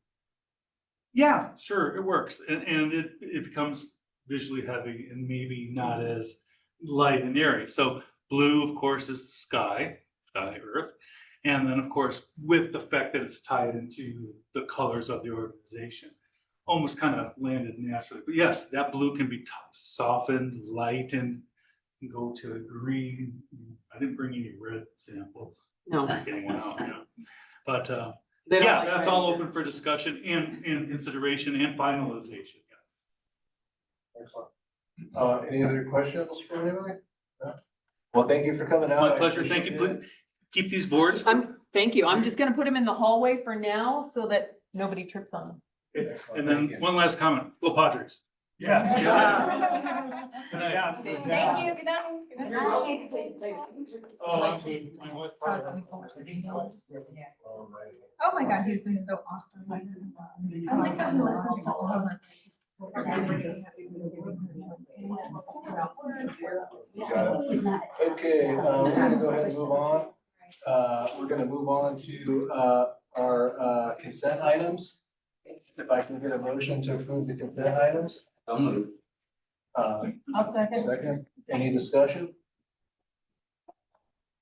yeah, sure, it works. And it becomes visually heavy and maybe not as light and airy. So blue, of course, is the sky, earth. And then, of course, with the fact that it's tied into the colors of the organization, almost kind of landed naturally. But yes, that blue can be softened, lightened, and go to a green. I didn't bring any red samples. No. Not getting one out, yeah. But They don't yeah, like that's red. all open for discussion and consideration and finalization. Excellent. Any other questions for anybody? No? Well, thank you for coming out. My I pleasure. Thank you. appreciate it. Please keep these boards. Thank you. I'm just gonna put them in the hallway for now so that nobody trips on them. Excellent. And then Thank you. one last comment. Go Padres. Yeah. Good night. Thank you, good night. Oh, I'm good. I'm with Oh my God, he's been so awesome. I like how he listens to all of our. Okay, we're gonna go ahead and move on. We're gonna move on to our consent items. If I can get a motion to approve the consent items. I'll move. I'll second. Second, any discussion?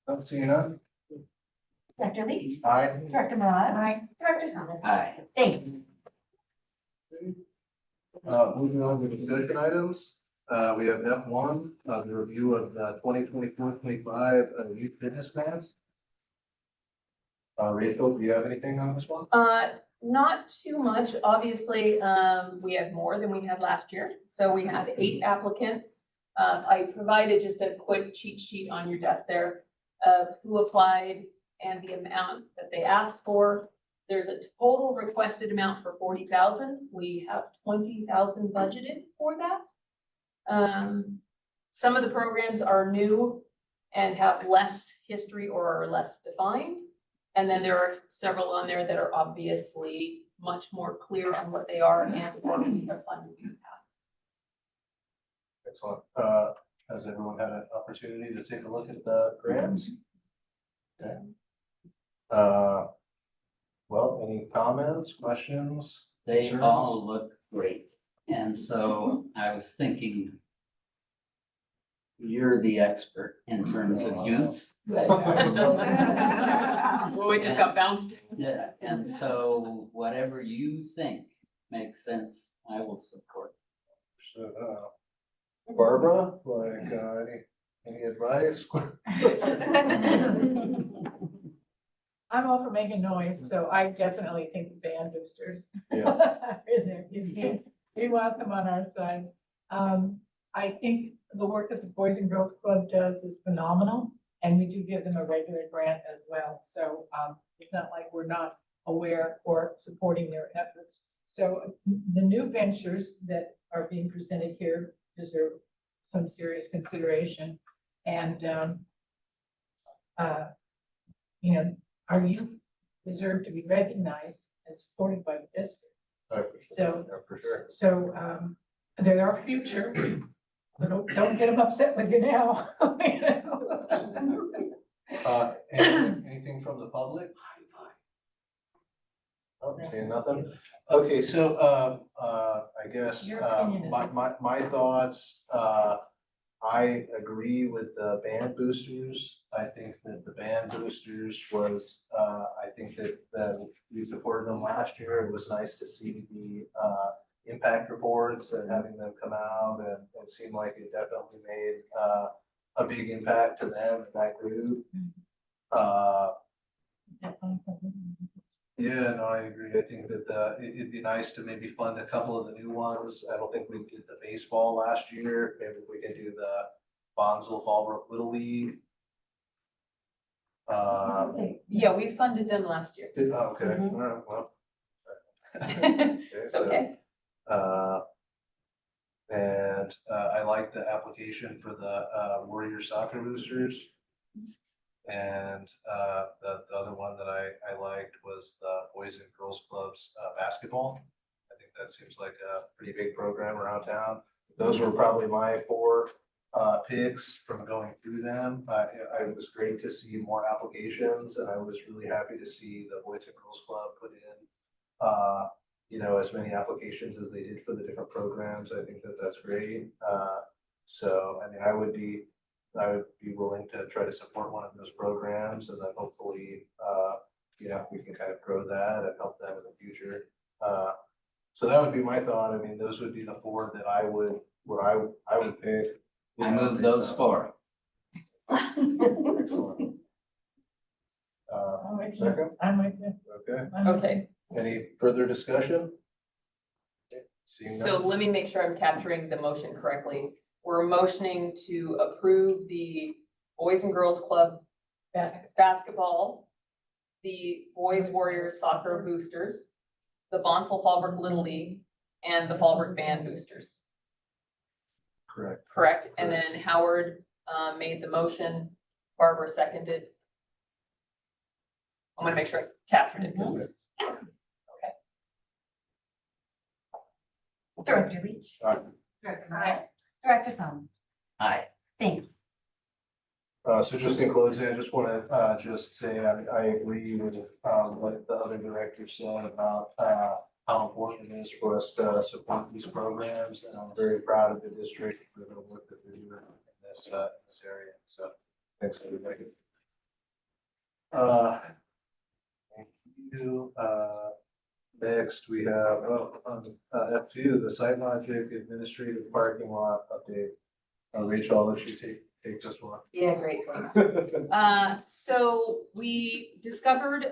Don't see none. Director Lee, Aye. Director Maras. Director Thomas. Aye. Thank you. Moving on to discussion items, we have F1, the review of the 2024-25 youth fitness plans. Rachel, do you have anything on this one? Not too much. Obviously, we had more than we had last year. So we had 8 applicants. I provided just a quick cheat sheet on your desk there of who applied and the amount that they asked for. There's a total requested amount for 40,000. We have 20,000 budgeted for that. Some of the programs are new and have less history or are less defined. And then there are several on there that are obviously much more clear on what they are and what we are funding to have. Excellent. Has everyone had an opportunity to take a look at the grants? Okay. Well, any comments, questions? They concerns? all look great. And so I was thinking, you're the expert in terms of youth. Well, we just got bounced. Yeah, and so whatever you think makes sense, I will support. So, Barbara, like, any advice? I'm all for making noise, so I definitely think the band boosters. Yeah. are in there. We want them on our side. I think the work that the Boys and Girls Club does is phenomenal, and we do give them a regular grant as well. So it's not like we're not aware or supporting their efforts. So the new ventures that are being presented here deserve some serious consideration. And you know, our youth deserve to be recognized and supported by the district. So, For sure. so, they're our future, but don't get them upset with you now. Anything from the public? Oh, seeing nothing? Okay, so, I guess, Your opinion is- my thoughts, I agree with the band boosters. I think that the band boosters was, I think that we supported them last year. It was nice to see the, impact reports and having them come out, and it seemed like it definitely made, a big impact to them and that group. Yeah, no, I agree. I think that it'd be nice to maybe fund a couple of the new ones. I don't think we did the baseball last year. Maybe we can do the Bonsall Fallbrook Little League. Yeah, we funded them last year. Okay, Mhm. all right, well. It's okay. And I like the application for the Warrior Soccer Boosters. And the other one that I liked was the Boys and Girls Clubs basketball. I think that seems like a pretty big program around town. Those were probably my four picks from going through them. It was great to see more applications, and I was really happy to see the Boys and Girls Club put in you know, as many applications as they did for the different programs. I think that that's great. So, I mean, I would be willing to try to support one of those programs, and then hopefully, you know, we can kind of grow that and help them in the future. So that would be my thought. I mean, those would be the four that I would pick. I move those four. Excellent. I'm with you. Second? I'm with you. Okay. I'm with you. Okay, Any further discussion? Seeing so none? let me make sure I'm capturing the motion correctly. We're motioning to approve the Boys and Girls Club basketball, the Boys Warriors Soccer Boosters, the Bonsall Fallbrook Little League, and the Fallbrook Band Boosters, Correct. correct? And then Howard made the motion, Barbara seconded. I want to make sure I captured it, because we're- Director Leach. Aye. Director Morales. Director Solomon. Aye. Thanks. So just in closing, I just want to just say I agree with what the other director said about how important it is for us to support these programs, and I'm very proud of the district for the work that they're doing in this area. So thanks, everybody. Thank you. Next, we have F2, the Site Logic Administrative Parking Lot update. Rachel, I'll let you take this one. Yeah, great, thanks. So we discovered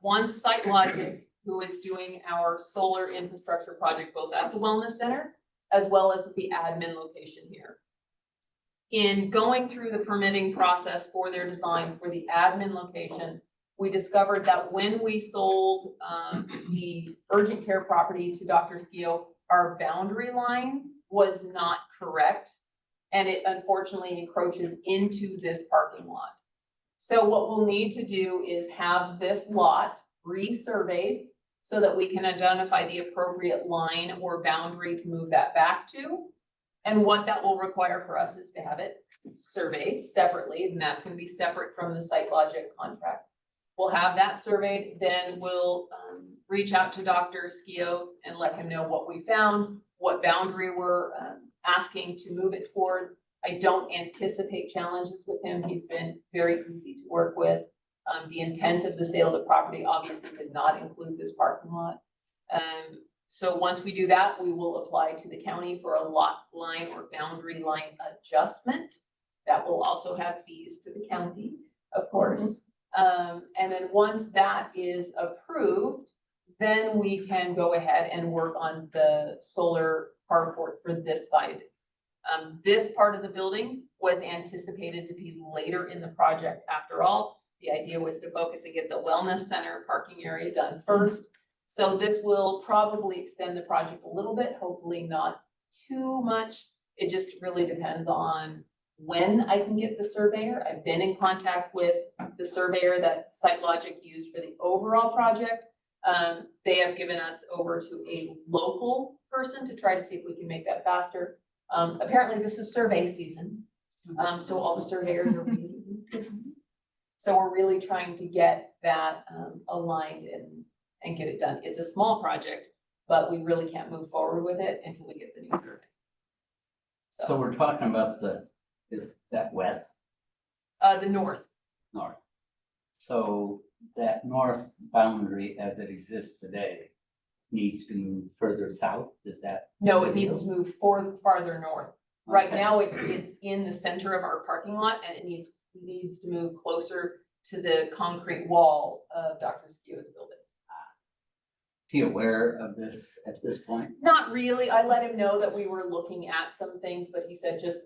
one Site Logic who is doing our solar infrastructure project both at the Wellness Center as well as at the admin location here. In going through the permitting process for their design for the admin location, we discovered that when we sold the urgent care property to Dr. Skio, our boundary line was not correct. And it unfortunately encroaches into this parking lot. So what we'll need to do is have this lot resurveyed so that we can identify the appropriate line or boundary to move that back to. And what that will require for us is to have it surveyed separately, and that's gonna be separate from the Site Logic contract. We'll have that surveyed, then we'll reach out to Dr. Skio and let him know what we found, what boundary we're asking to move it toward. I don't anticipate challenges with him. He's been very easy to work with. The intent of the sale of the property obviously did not include this parking lot. So once we do that, we will apply to the county for a lot line or boundary line adjustment. That will also have fees to the county, of course. And then once that is approved, then we can go ahead and work on the solar carport for this side. This part of the building was anticipated to be later in the project after all. The idea was to focus and get the wellness center parking area done first. So this will probably extend the project a little bit, hopefully not too much. It just really depends on when I can get the surveyor. I've been in contact with the surveyor that SiteLogic used for the overall project. They have given us over to a local person to try to see if we can make that faster. Apparently this is survey season, so all the surveyors are really busy. So we're really trying to get that aligned and get it done. It's a small project, but we really can't move forward with it until we get the new survey. So we're talking about is that west, The north. north? So that north boundary as it exists today needs to move further south, is that? No, it needs to move farther north. Right now, it's in the center of our parking lot and it needs to move closer to the concrete wall of Dr. Skio's building. Is he aware of this at this point? Not really. I let him know that we were looking at some things, but he said just,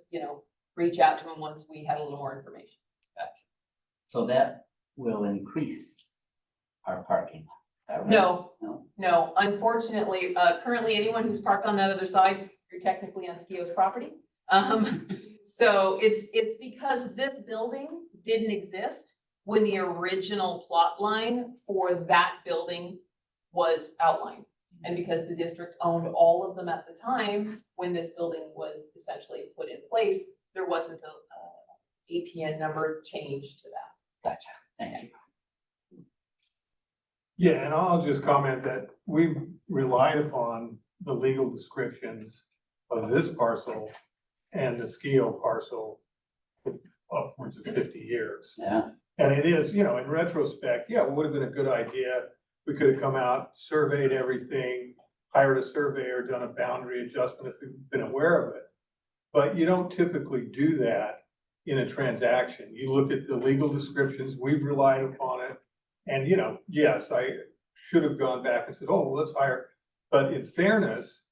reach out to him once we had a little more information. Gotcha. So that will increase our parking. Is that right? No, No? no, unfortunately, currently anyone who's parked on that other side, you're technically on Skio's property. So it's because this building didn't exist when the original plot line for that building was outlined. And because the district owned all of them at the time, when this building was essentially put in place, there wasn't a APN number change to that. Gotcha, thank you. Yeah, and I'll just comment that we relied upon the legal descriptions of this parcel and the Skio parcel for upwards of 50 years. Yeah, And it is, in retrospect, yeah, it would have been a good idea. We could have come out, surveyed everything, hired a surveyor, done a boundary adjustment if we've been aware of it. But you don't typically do that in a transaction. You look at the legal descriptions, we've relied upon it. And, yes, I should have gone back and said, oh, well, let's hire. But in fairness,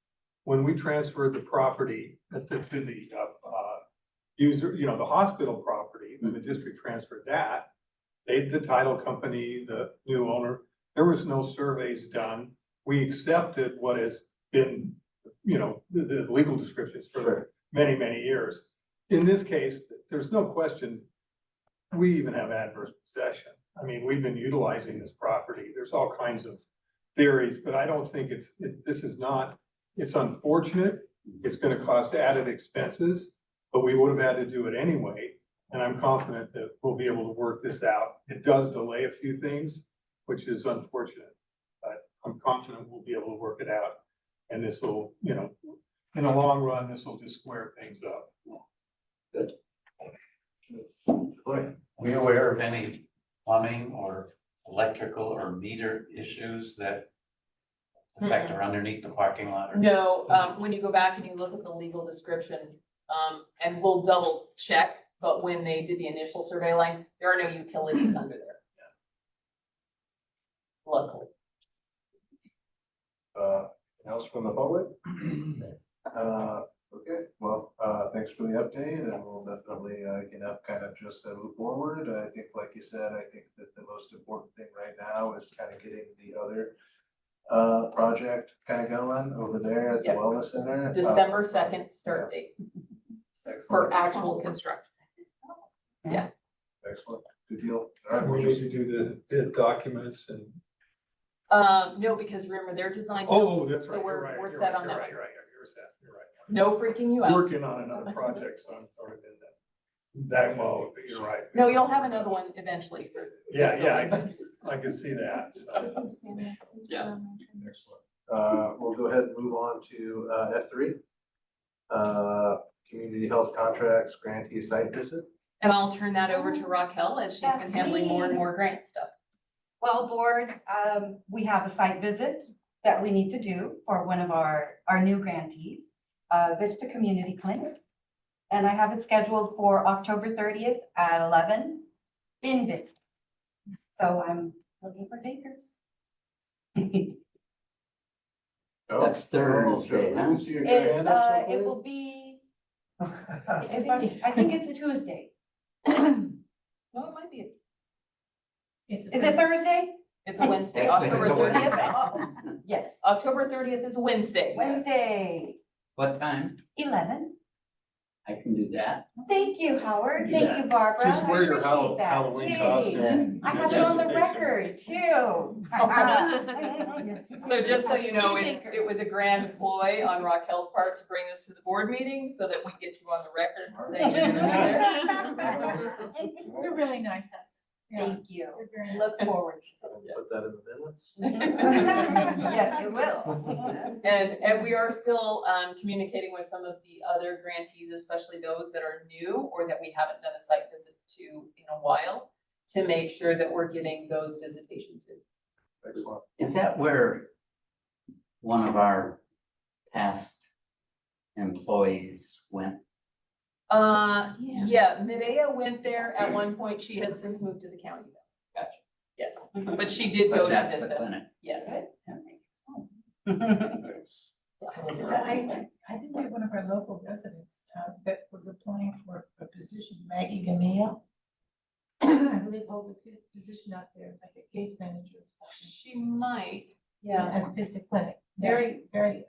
when we transferred the property to the user, the hospital property, when the district transferred that, the title company, the new owner, there was no surveys done. We accepted what has been, the legal descriptions for many, many years. In this case, there's no question, we even have adverse possession. I mean, we've been utilizing this property. There's all kinds of theories, but I don't think it's unfortunate. It's gonna cost added expenses, but we would have had to do it anyway. And I'm confident that we'll be able to work this out. It does delay a few things, which is unfortunate, but I'm confident we'll be able to work it out. And this will, in the long run, this will just square things up. good. Are we aware of any plumbing or electrical or meter issues that affect or underneath the parking lot? Or? No, when you go back and you look at the legal description, and we'll double check, but when they did the initial survey line, there are no utilities under there. Luckily. Anything else from the public? Okay, well, thanks for the update, and we'll definitely, kind of just move forward. I think, like you said, I think that the most important thing right now is kind of getting the other project kind of going over there at the Yep. wellness center. December 2nd start date for actual construction. Yeah. Excellent, good deal. All right, We we'll need just, to do the bid documents and. No, because remember, they're designed. Oh, that's right. So You're right, we're you're set right, on that. You're right, you're set, you're right. No freaking you out. Working on another project, so I'm sort of in that mode, but you're right. No, you'll have another one eventually for. this Yeah, building. I can see that, so. Yeah. excellent. We'll go ahead and move on to F3. Community health contracts, grantee site visit. And I'll turn that over to Raquel as she's been That's handling more and me. more grant stuff. Well, board, we have a site visit that we need to do for one of our new grantees, Vista Community Clinic. And I have it scheduled for October 30th at 11 in Vista. So I'm looking for takers. That's Thursday, huh? It's, it will be, I think it's a Tuesday. No, it might be. Is it Thursday? It's a Wednesday, Actually, October it's a Wednesday. 30th. Yes, October 30th is a Wednesday. Wednesday, What time? 11. I can do that. Thank you, Howard. Yeah. Thank you, Barbara. Just wear I your appreciate that. Halloween Yay. costume. I have it on the record too. So just so you know, Two it takers. was a grand ploy on Raquel's part to bring this to the board meeting so that we get you on the record saying you're gonna be there. They're really nice. Yeah, Thank you. they're very nice. Look forward. Put that in the minutes. Yes, it will. And we are still communicating with some of the other grantees, especially those that are new or that we haven't done a site visit to in a while, to make sure that we're getting those visitations in. Excellent. Is that where one of our past employees went? Yeah, Medea went there at one point. She has since moved to the county though. Gotcha. Yes, but she did go But to that's the Vista. clinic. Yes. I think we have one of our local residents that was applying for a position, Maggie Gamia. I believe holds a position out there as like a case manager or something. She might, yeah. At Vista Clinic, very, very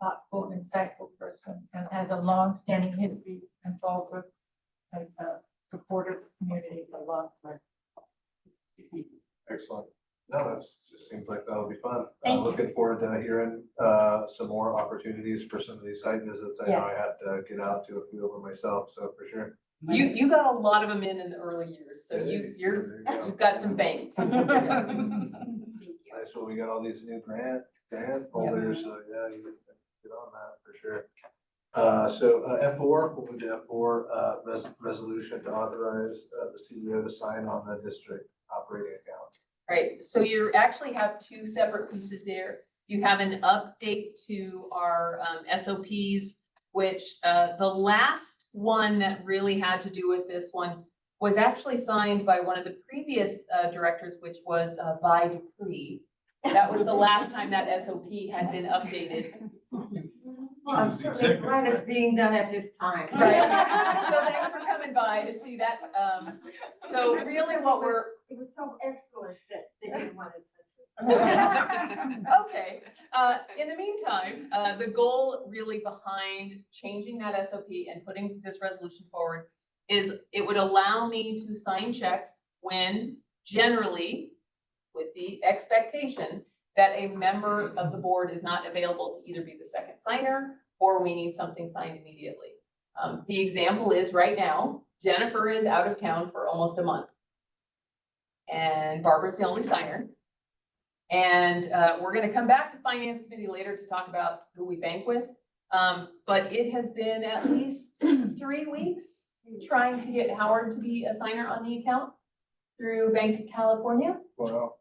thoughtful, insightful person, and has a long-standing history in Fallbrook, and supportive community for a long time. Excellent. No, just seems like that'll be fun. Thank you. Looking forward to hearing some more opportunities for some of these site visits. I know I Yes. have to get out to a few of them myself, so for sure. You got a lot of them in the early years, so There you go. you've got some banked. Thank you. Nice, well, we got all these new grant holders, so yeah, you can get on that for sure. So F4, we'll move to F4, resolution to authorize the CEO to sign on the district operating account. Right, so you actually have two separate pieces there. You have an update to our SOPs, which the last one that really had to do with this one was actually signed by one of the previous directors, which was by decree. That was the last time that SOP had been updated. Well, I'm certainly glad it's being done at this time. Right, so thanks for coming by to see that. So really what we're, It was so excellent that they didn't want to touch it. okay, in the meantime, the goal really behind changing that SOP and putting this resolution forward is it would allow me to sign checks when generally with the expectation that a member of the board is not available to either be the second signer or we need something signed immediately. The example is right now, Jennifer is out of town for almost a month. And Barbara's the only signer. And we're gonna come back to finance committee later to talk about who we bank with. But it has been at least 3 weeks trying to get Howard to be a signer on the account through Bank of California. Wow.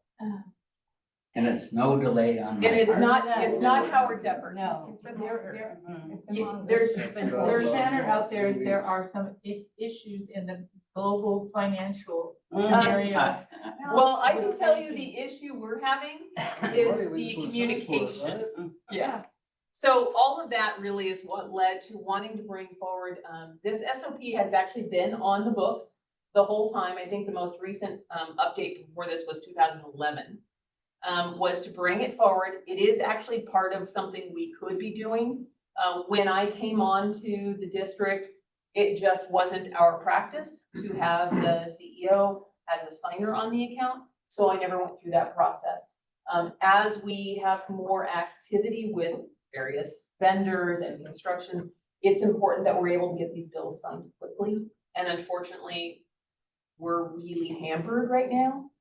And it's no delay on my And it's part. not Howard's effort. No. It's been there, it's been Yeah, long. there's- There's standard out there is there are some issues in the global financial scenario. Well, I can tell you the issue we're having is Money, we the just wanna sign for it, communication. right? Yeah. So all of that really is what led to wanting to bring forward, this SOP has actually been on the books the whole time. I think the most recent, update before this was 2011. Was to bring it forward. It is actually part of something we could be doing. When I came on to the district, it just wasn't our practice to have the CEO as a signer on the account. So I never went through that process. As we have more activity with various vendors and construction, it's important that we're able to get these bills signed quickly. And unfortunately, we're really hampered right now.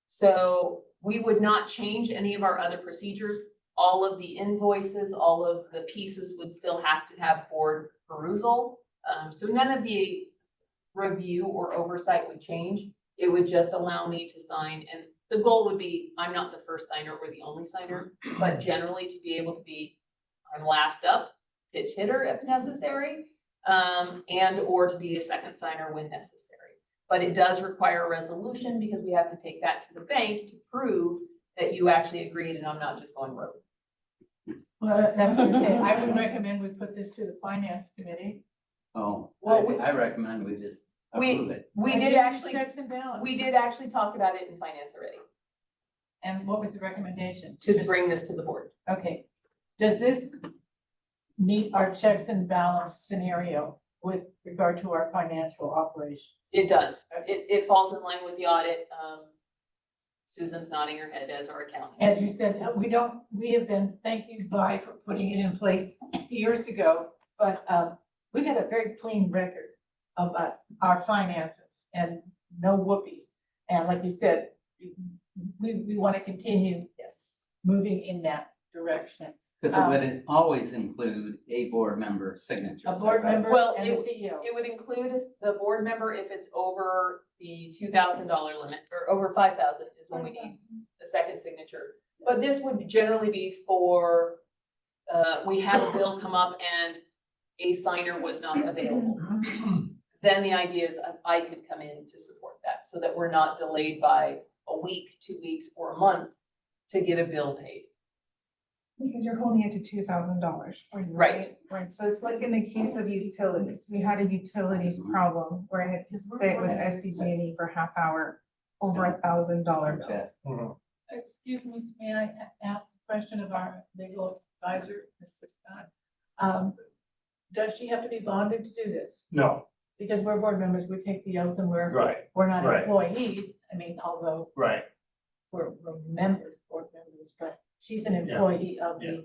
So we would not change any of our other procedures. All of the invoices, all of the pieces would still have to have board perusal. So none of the review or oversight would change. It would just allow me to sign. And the goal would be, I'm not the first signer or the only signer, but generally to be able to be, I'm last up, pitch hitter if necessary, and or to be a second signer when necessary. But it does require a resolution because we have to take that to the bank to prove that you actually agreed and I'm not just going rogue. Well, that's what I say. I would recommend we put this to the finance committee. Oh, Well, I recommend we just we- approve it. We And did give actually, Checks and balance. we did actually talk about it in finance already, And what was the recommendation? to bring this to the board. Okay, does this meet our checks and balance scenario? with regard to our financial operations. It does. It falls in line with the audit. Susan's nodding her head as our accountant. As you said, we have been, thank you, Vi, for putting it in place years ago, but we've had a very clean record of our finances and no whoopies. And like you said, we want to continue moving in that direction. Because it would always include a board member signature. A board member Well, and a CEO. It would include the board member if it's over the $2,000 limit, or over 5,000 is when we need a second signature. But this would generally be for, we had a bill come up and a signer was not available. Then the idea is I could come in to support that, so that we're not delayed by a week, 2 weeks, or a month to get a bill paid. Because you're holding it to $2,000. Right. Right, so it's like in the case of utilities, we had a utilities problem where I had to sit with SDG&E for half hour over $1,000 bill. Excuse me, may I ask a question of our legal advisor, Mr. Scott? Does she have to be bonded to do this? No, Because we're board members, we take the oath and right, we're not right. employees, I mean, although right. we're members, board members, but she's an employee of the.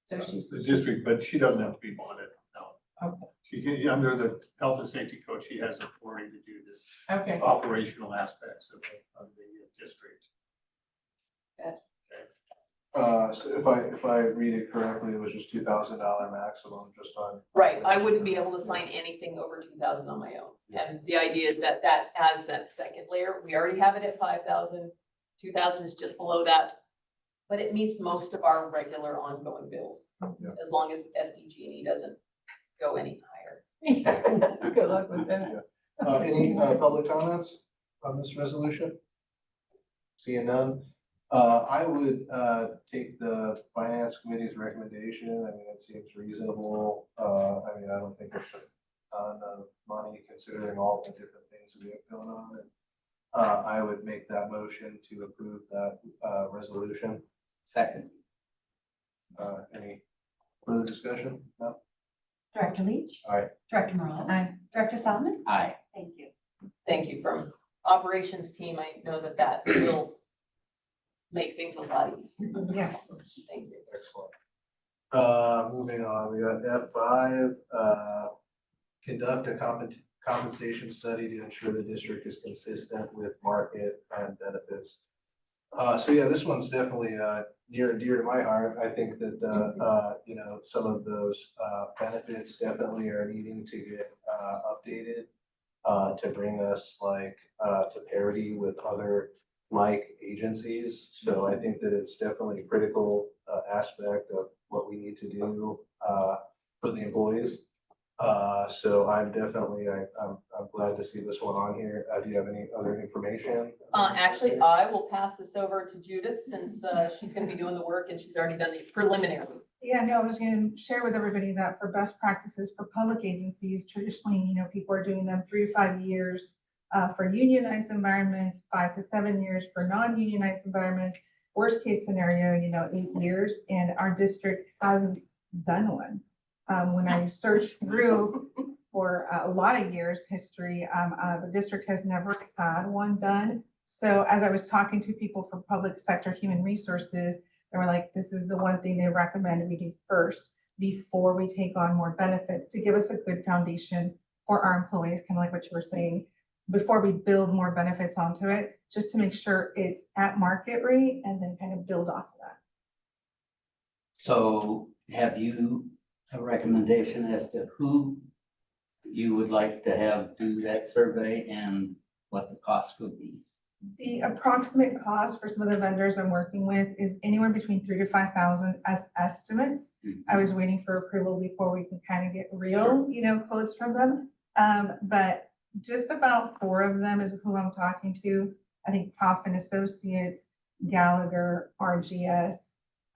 So she's. The district, but she doesn't have to be bonded, no. Okay, She can, under the health and safety code, she has authority to do this okay. operational aspects of the district. So if I read it correctly, it was just $2,000 maximum just on. Right, I wouldn't be able to sign anything over 2,000 on my own. And the idea is that that adds that second layer. We already have it at 5,000. 2,000 is just below that. But it meets most of our regular ongoing bills, Yeah. as long as SDG&E doesn't go any higher. Good luck with that. Any public comments on this resolution? Seeing none, I would take the finance committee's recommendation. I mean, it seems reasonable. I mean, I don't think it's a ton of money considering all the different things we have going on. And I would make that motion to approve that resolution. Second. Any further discussion? No? Director Leach. Aye. Director Morales. Aye. Director Solomon. Aye. Thank you. Thank you. From operations team, I know that that will make things a lot easier. Yes. Thank you. Excellent. Moving on, we got F5, conduct a compensation study to ensure the district is consistent with market and benefits. So yeah, this one's definitely near and dear to my heart. I think that you know, some of those benefits definitely are needing to get updated to bring us like to parity with other like agencies. So I think that it's definitely a critical aspect of what we need to do for the employees. So I'm definitely, I'm glad to see this one on here. Do you have any other information? Actually, I will pass this over to Judith, since she's gonna be doing the work and she's already done the preliminary. Yeah, no, I was gonna share with everybody that for best practices for public agencies, traditionally, you know, people are doing them 3 to 5 years. For unionized environments, 5 to 7 years. For non-unionized environments, worst case scenario, you know, 8 years. And our district hasn't done one. When I searched through for a lot of years history, the district has never had one done. So as I was talking to people from public sector human resources, they were like, this is the one thing they recommend we do first before we take on more benefits, to give us a good foundation for our employees, kind of like what you were saying, before we build more benefits onto it, just to make sure it's at market rate and then kind of build off of that. So have you a recommendation as to who you would like to have do that survey and what the cost would be? The approximate cost for some of the vendors I'm working with is anywhere between 3,000 to 5,000 as estimates. I was waiting for approval before we can kind of get real, you know, quotes from them. But just about 4 of them is who I'm talking to. I think Toff and Associates, Gallagher, RGS,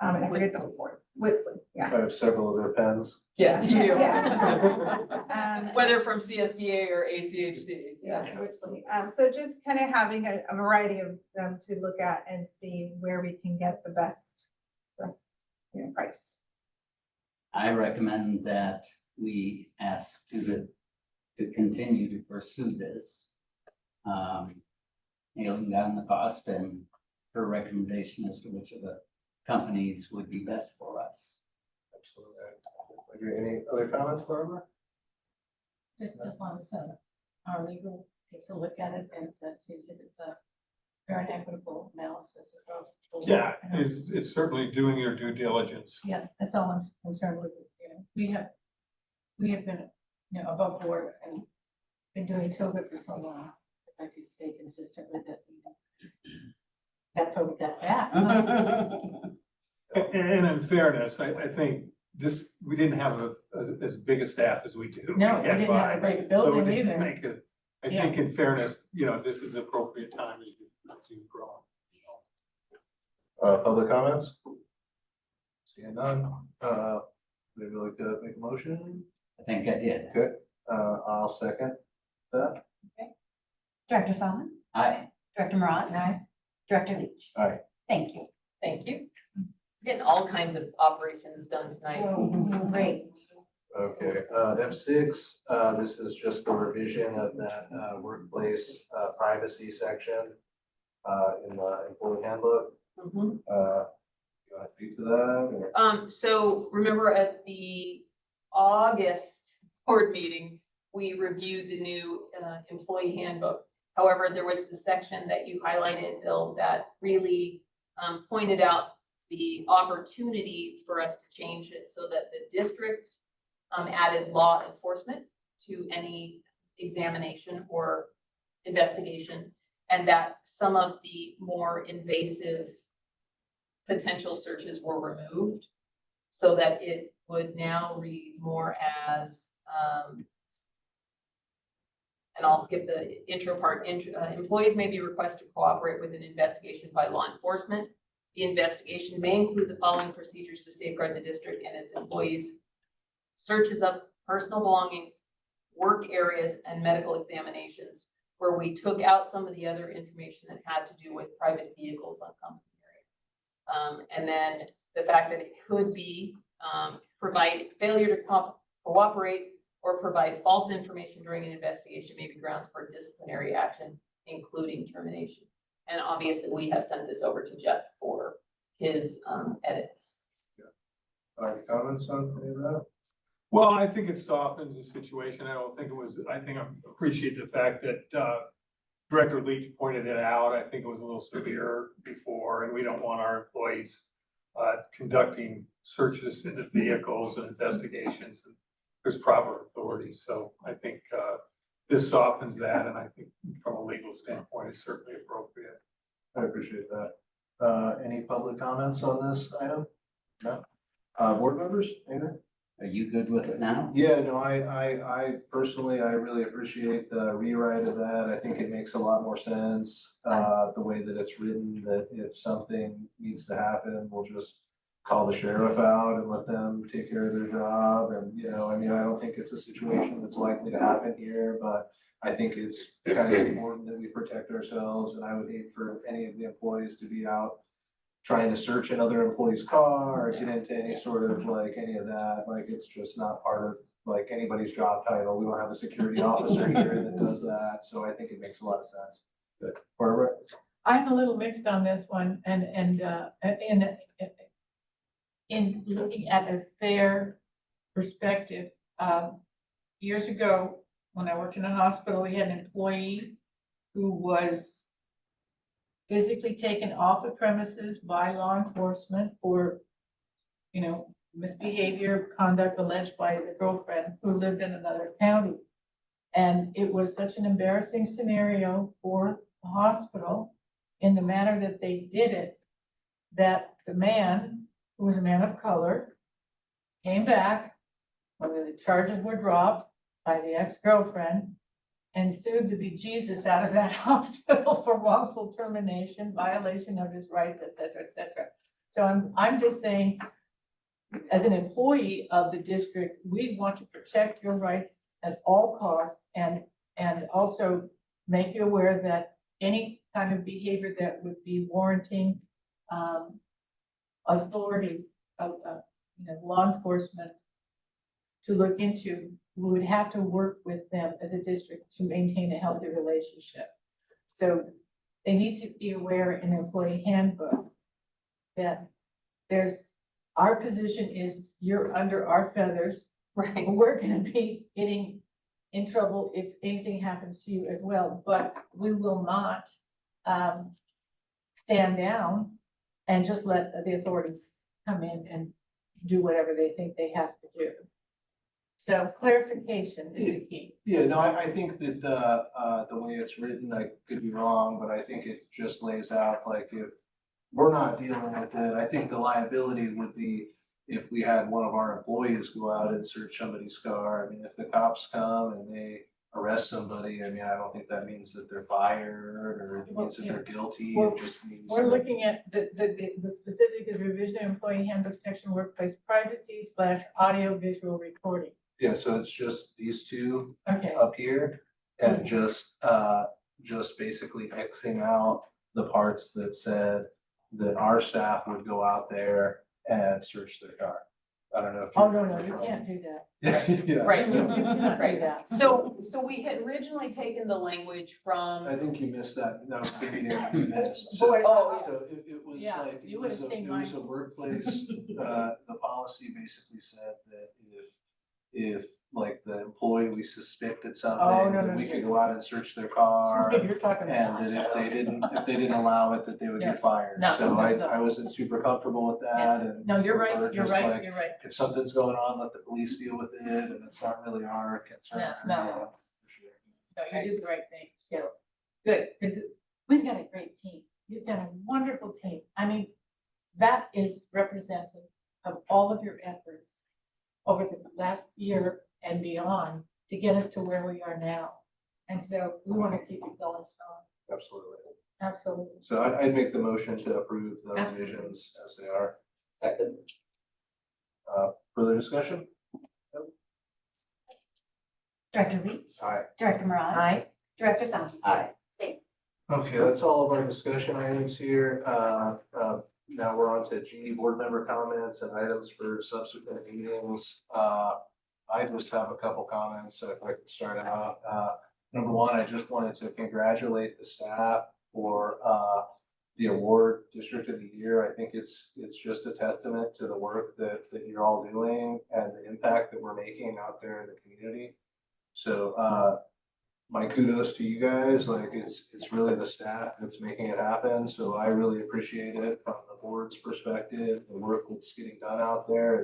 and I forget the fourth. Whitley, yeah. I have several of their pens. Yes, you do. Yeah. Whether from CSDA or ACHD. Yes, Whitley. So just kind of having a variety of them to look at and see where we can get the best you know, price. I recommend that we ask to continue to pursue this. Nailing down the cost and her recommendation as to which of the companies would be best for us. Absolutely. Any other comments, Barbara? Just as long as our legal takes a look at it and sees if it's a fair and equitable analysis across the board. Yeah, it's certainly doing your due diligence. Yeah, that's all I'm concerned with, we have been, above board and been doing so good for so long. I'd like to stay consistent with it. That's why we got that. And in fairness, I think we didn't have as big a staff as we do. No, we get didn't by. have a great So building it didn't either. make it, I think in fairness, this is the appropriate time as you grow. Public comments? Seeing none, would you like to make a motion? I think I did. Okay, I'll second that. Director Solomon, Aye. Director Marat. Aye. Director Leach. Aye. Thank you. Thank you. Getting all kinds of operations done tonight. Great. Okay, F6, this is just the revision of that workplace privacy section in the employee handbook. Mhm. You want to speak to that? Or? So remember at the August board meeting, we reviewed the new employee handbook. However, there was the section that you highlighted, Bill, that really pointed out the opportunity for us to change it so that the district added law enforcement to any examination or investigation, and that some of the more invasive potential searches were removed so that it would now read more as, and I'll skip the intro part. Employees may be requested to cooperate with an investigation by law enforcement. The investigation may include the following procedures to safeguard the district and its employees: searches of personal belongings, work areas, and medical examinations, where we took out some of the other information that had to do with private vehicles on common area. And then the fact that it could be provide failure to cooperate or provide false information during an investigation may be grounds for disciplinary action, including termination. And obviously, we have sent this over to Jeff for his edits. Any comments on any of that? Well, I think it softens the situation. I appreciate the fact that Director Leach pointed it out. I think it was a little severe before, and we don't want our employees conducting searches into vehicles and investigations. And there's proper authority. So I think this softens that, and I think from a legal standpoint, it's certainly appropriate. I appreciate that. Any public comments on this item? No? Board members, anything? Are you good with it now? Yeah, no, I personally, I really appreciate the rewrite of that. I think it makes a lot more sense, the way that it's written, that if something needs to happen, we'll just call the sheriff out and let them take care of their job. And, I don't think it's a situation that's likely to happen here, but I think it's kind of important that we protect ourselves. And I would hate for any of the employees to be out trying to search another employee's car or get into any sort of any of that. It's just not part of anybody's job title. We don't have a security officer here that does that. So I think it makes a lot of sense. Good. Barbara? I'm a little mixed on this one and in looking at a fair perspective. Years ago, when I worked in a hospital, we had an employee who was physically taken off the premises by law enforcement for, misbehavior, conduct alleged by the girlfriend who lived in another county. And it was such an embarrassing scenario for the hospital in the manner that they did it, that the man, who was a man of color, came back when the charges were dropped by the ex-girlfriend and sued the bejesus out of that hospital for wrongful termination, violation of his rights, et cetera, et cetera. So I'm just saying, as an employee of the district, we want to protect your rights at all costs and also make you aware that any kind of behavior that would be warranting authority of law enforcement to look into. We would have to work with them as a district to maintain a healthy relationship. So they need to be aware in the employee handbook that our position is you're under our feathers. Right. We're gonna be getting in trouble if anything happens to you as well, but we will not stand down and just let the authorities come in and do whatever they think they have to do. So clarification is the key. Yeah, no, I think that the way it's written, I could be wrong, but I think it just lays out like if we're not dealing with it, I think the liability would be if we had one of our employees go out and search somebody's car. I mean, if the cops come and they arrest somebody, I mean, I don't think that means that they're fired or it means that they're guilty. It just means. We're looking at the specific is revision of employee handbook section workplace privacy / audio visual recording. Yeah, so it's just these two Okay. up here and just basically Xing out the parts that said that our staff would go out there and search their car. I don't know if. Oh, no, you can't do that. Yeah. Right. You cannot do Right. that. So we had originally taken the language from. I think you missed that. That was the meeting you missed. So, Boy, so it was Yeah, like, you it was would've seen it was a mine. workplace, the policy basically said that if like the employee, we suspected Oh, something, no, that no, we no. could go out and search their car. You're talking. And that if they didn't allow it, that they would No, get fired. no, So no, no. I wasn't super comfortable with that and. No, you're we're right, you're just right, like, you're right. if something's going on, let the police deal with it, and it's not really our concern. No. No, you did the right thing, yeah. Good, because we've got a great team. You've got a wonderful team. I mean, that is representative of all of your efforts over the last year and beyond to get us to where we are now. And so we want to keep it going strong. Absolutely. Absolutely. So I'd make the motion to approve the Absolutely. revisions as they are. Second. Further discussion? Director Leach, Aye. Director Marai. Aye. Director Song. Aye. Okay, that's all of our discussion items here. Now we're on to G, board member comments and items for subsequent meetings. I just have a couple comments, so if I could start out. Number one, I just wanted to congratulate the staff for the award District of the Year. I think it's just a testament to the work that you're all doing and the impact that we're making out there in the community. So my kudos to you guys. Like it's really the staff that's making it happen. So I really appreciate it from the board's perspective, the work that's getting done out there.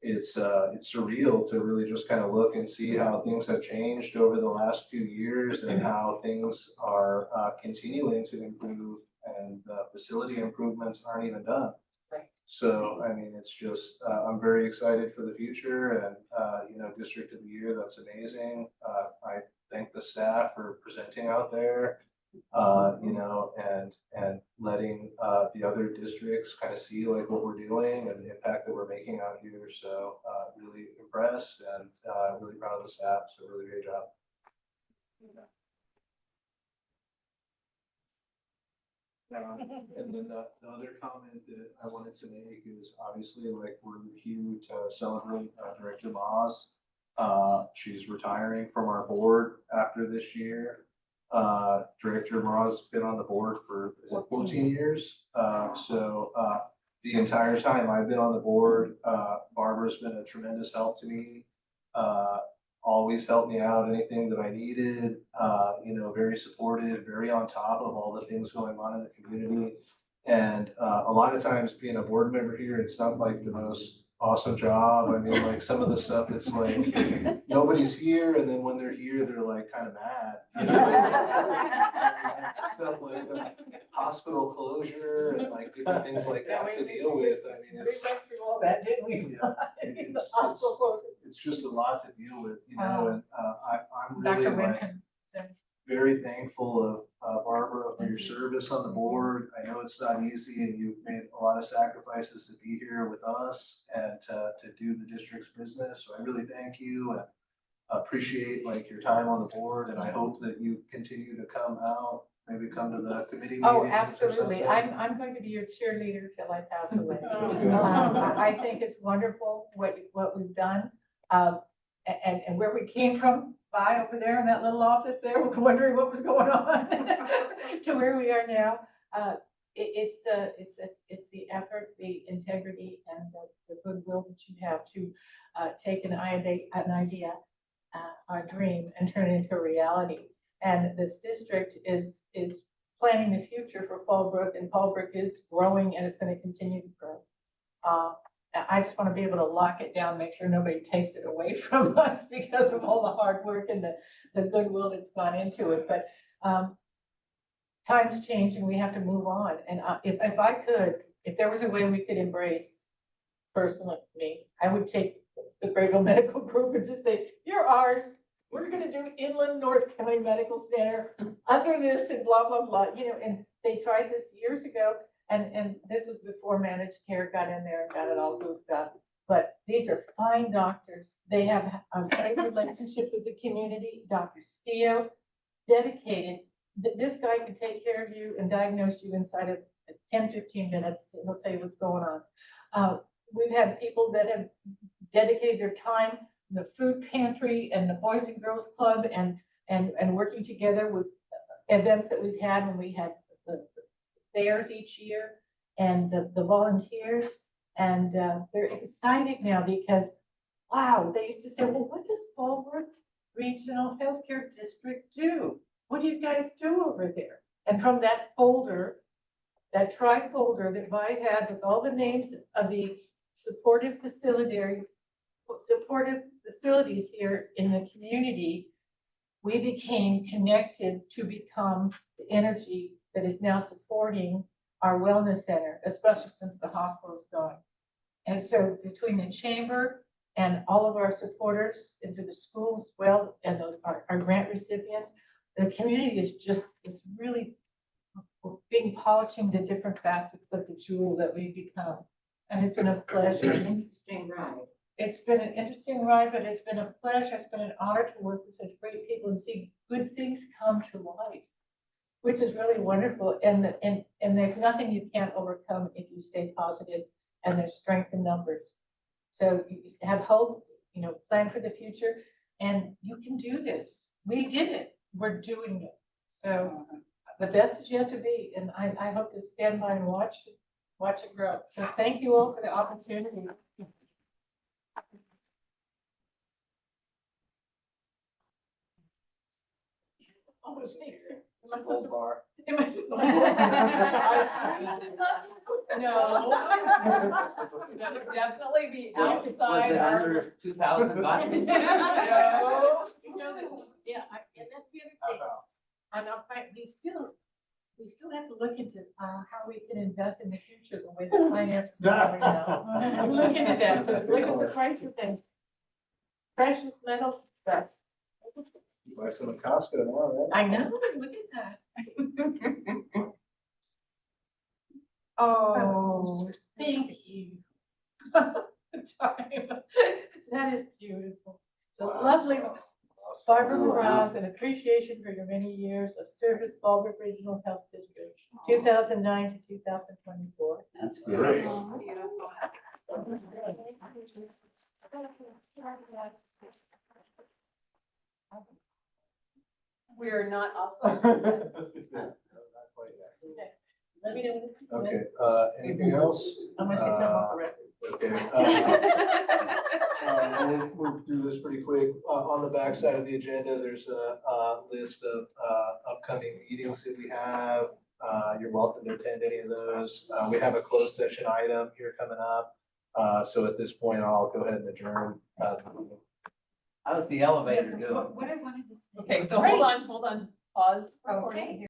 It's surreal to really just kind of look and see how things have changed over the last few years and how things are continuing to improve and facility improvements aren't even done. Right. So, I mean, it's just, I'm very excited for the future and, District of the Year, that's amazing. I thank the staff for presenting out there, and letting the other districts kind of see like what we're doing and the impact that we're making out here. So really impressed and really proud of the staff. So really great job. And then the other comment that I wanted to make is obviously like we're here to celebrate Director Moss. She's retiring from our board after this year. Director Moss has been on the board for 14 years. So the entire time I've been on the board, Barbara's been a tremendous help to me. Always helped me out, anything that I needed, very supportive, very on top of all the things going on in the community. And a lot of times being a board member here, it's not like the most awesome job. I mean, like some of the stuff, it's like nobody's here, and then when they're here, they're like kind of mad. Stuff like hospital closure and like different things like that to deal with. I mean, We it's. went through all that, didn't we? It's, The hospital closure. it's just a lot to deal with, and I'm Dr. really like Winton. very thankful of Barbara for your service on the board. I know it's not easy and you've made a lot of sacrifices to be here with us and to do the district's business. So I really thank you and appreciate like your time on the board. And I hope that you continue to come out, maybe come to the committee meetings. Oh, or absolutely. something. I'm going to be your cheerleader till I pass away. I think it's wonderful what we've done. And where we came from, by over there in that little office there, wondering what was going on, to where we are now. It's the effort, the integrity, and the goodwill that you have to take an idea, our dream, and turn it into a reality. And this district is planning the future for Fallbrook, and Fallbrook is growing and it's going to continue to grow. I just want to be able to lock it down, make sure nobody takes it away from us because of all the hard work and the goodwill that's gone into it. But times change and we have to move on. And if I could, if there was a way we could embrace personally me, I would take the Grayville Medical Group and just say, you're ours. We're gonna do Inland North County Medical Center under this and blah, blah, blah, you know, and they tried this years ago. And this was before managed care got in there and got it all goofed up. But these are fine doctors. They have a great relationship with the community. Dr. Steele, dedicated. This guy can take care of you and diagnose you inside of 10, 15 minutes. He'll tell you what's going on. We've had people that have dedicated their time, the food pantry and the Boys and Girls Club, and working together with events that we've had when we had the fairs each year, and the volunteers. And they're excited now because, wow, they used to say, well, what does Fallbrook Regional Healthcare District do? What do you guys do over there? And from that folder, that tri-folder that Vi had with all the names of the supportive facilities here in the community, we became connected to become the energy that is now supporting our wellness center, especially since the hospital is gone. And so between the chamber and all of our supporters into the schools as well, and our grant recipients, the community is really being polishing the different facets of the jewel that we've become. And it's been a pleasure. Interesting ride. It's been an interesting ride, but it's been a pleasure. It's been an honor to work with such great people and see good things come to life, which is really wonderful. And there's nothing you can't overcome if you stay positive, and there's strength in numbers. So you have hope, you know, plan for the future, and you can do this. We did it. We're doing it. So the best is yet to be, and I hope to stand by and watch it grow. So thank you all for the opportunity. Almost me. Am I supposed to? Am I supposed to? No. That would definitely be Was outside it our. under 2,000 bucks? No. You know that, yeah, and that's the other thing. And we still have to look into how we can invest in the future the way the finance. I'm looking at that, but look at the price of things. Precious metals stuff. You buy some at Costco tomorrow, right? I know, look at that. Oh, thank you. That is beautiful. So lovely. Barbara Morales, an appreciation for your many years of service, Fallbrook Regional Health District, 2009 to 2024. That's Great. We are not up. Let me know. Okay, anything else? I'm gonna say something off the record. Okay. We'll move through this pretty quick. On the back side of the agenda, there's a list of upcoming meetings that we have. You're welcome to attend any of those. We have a closed session item here coming up. So at this point, I'll go ahead and adjourn. How's the elevator doing? What I wanted to say. Okay, so hold on, pause. Okay.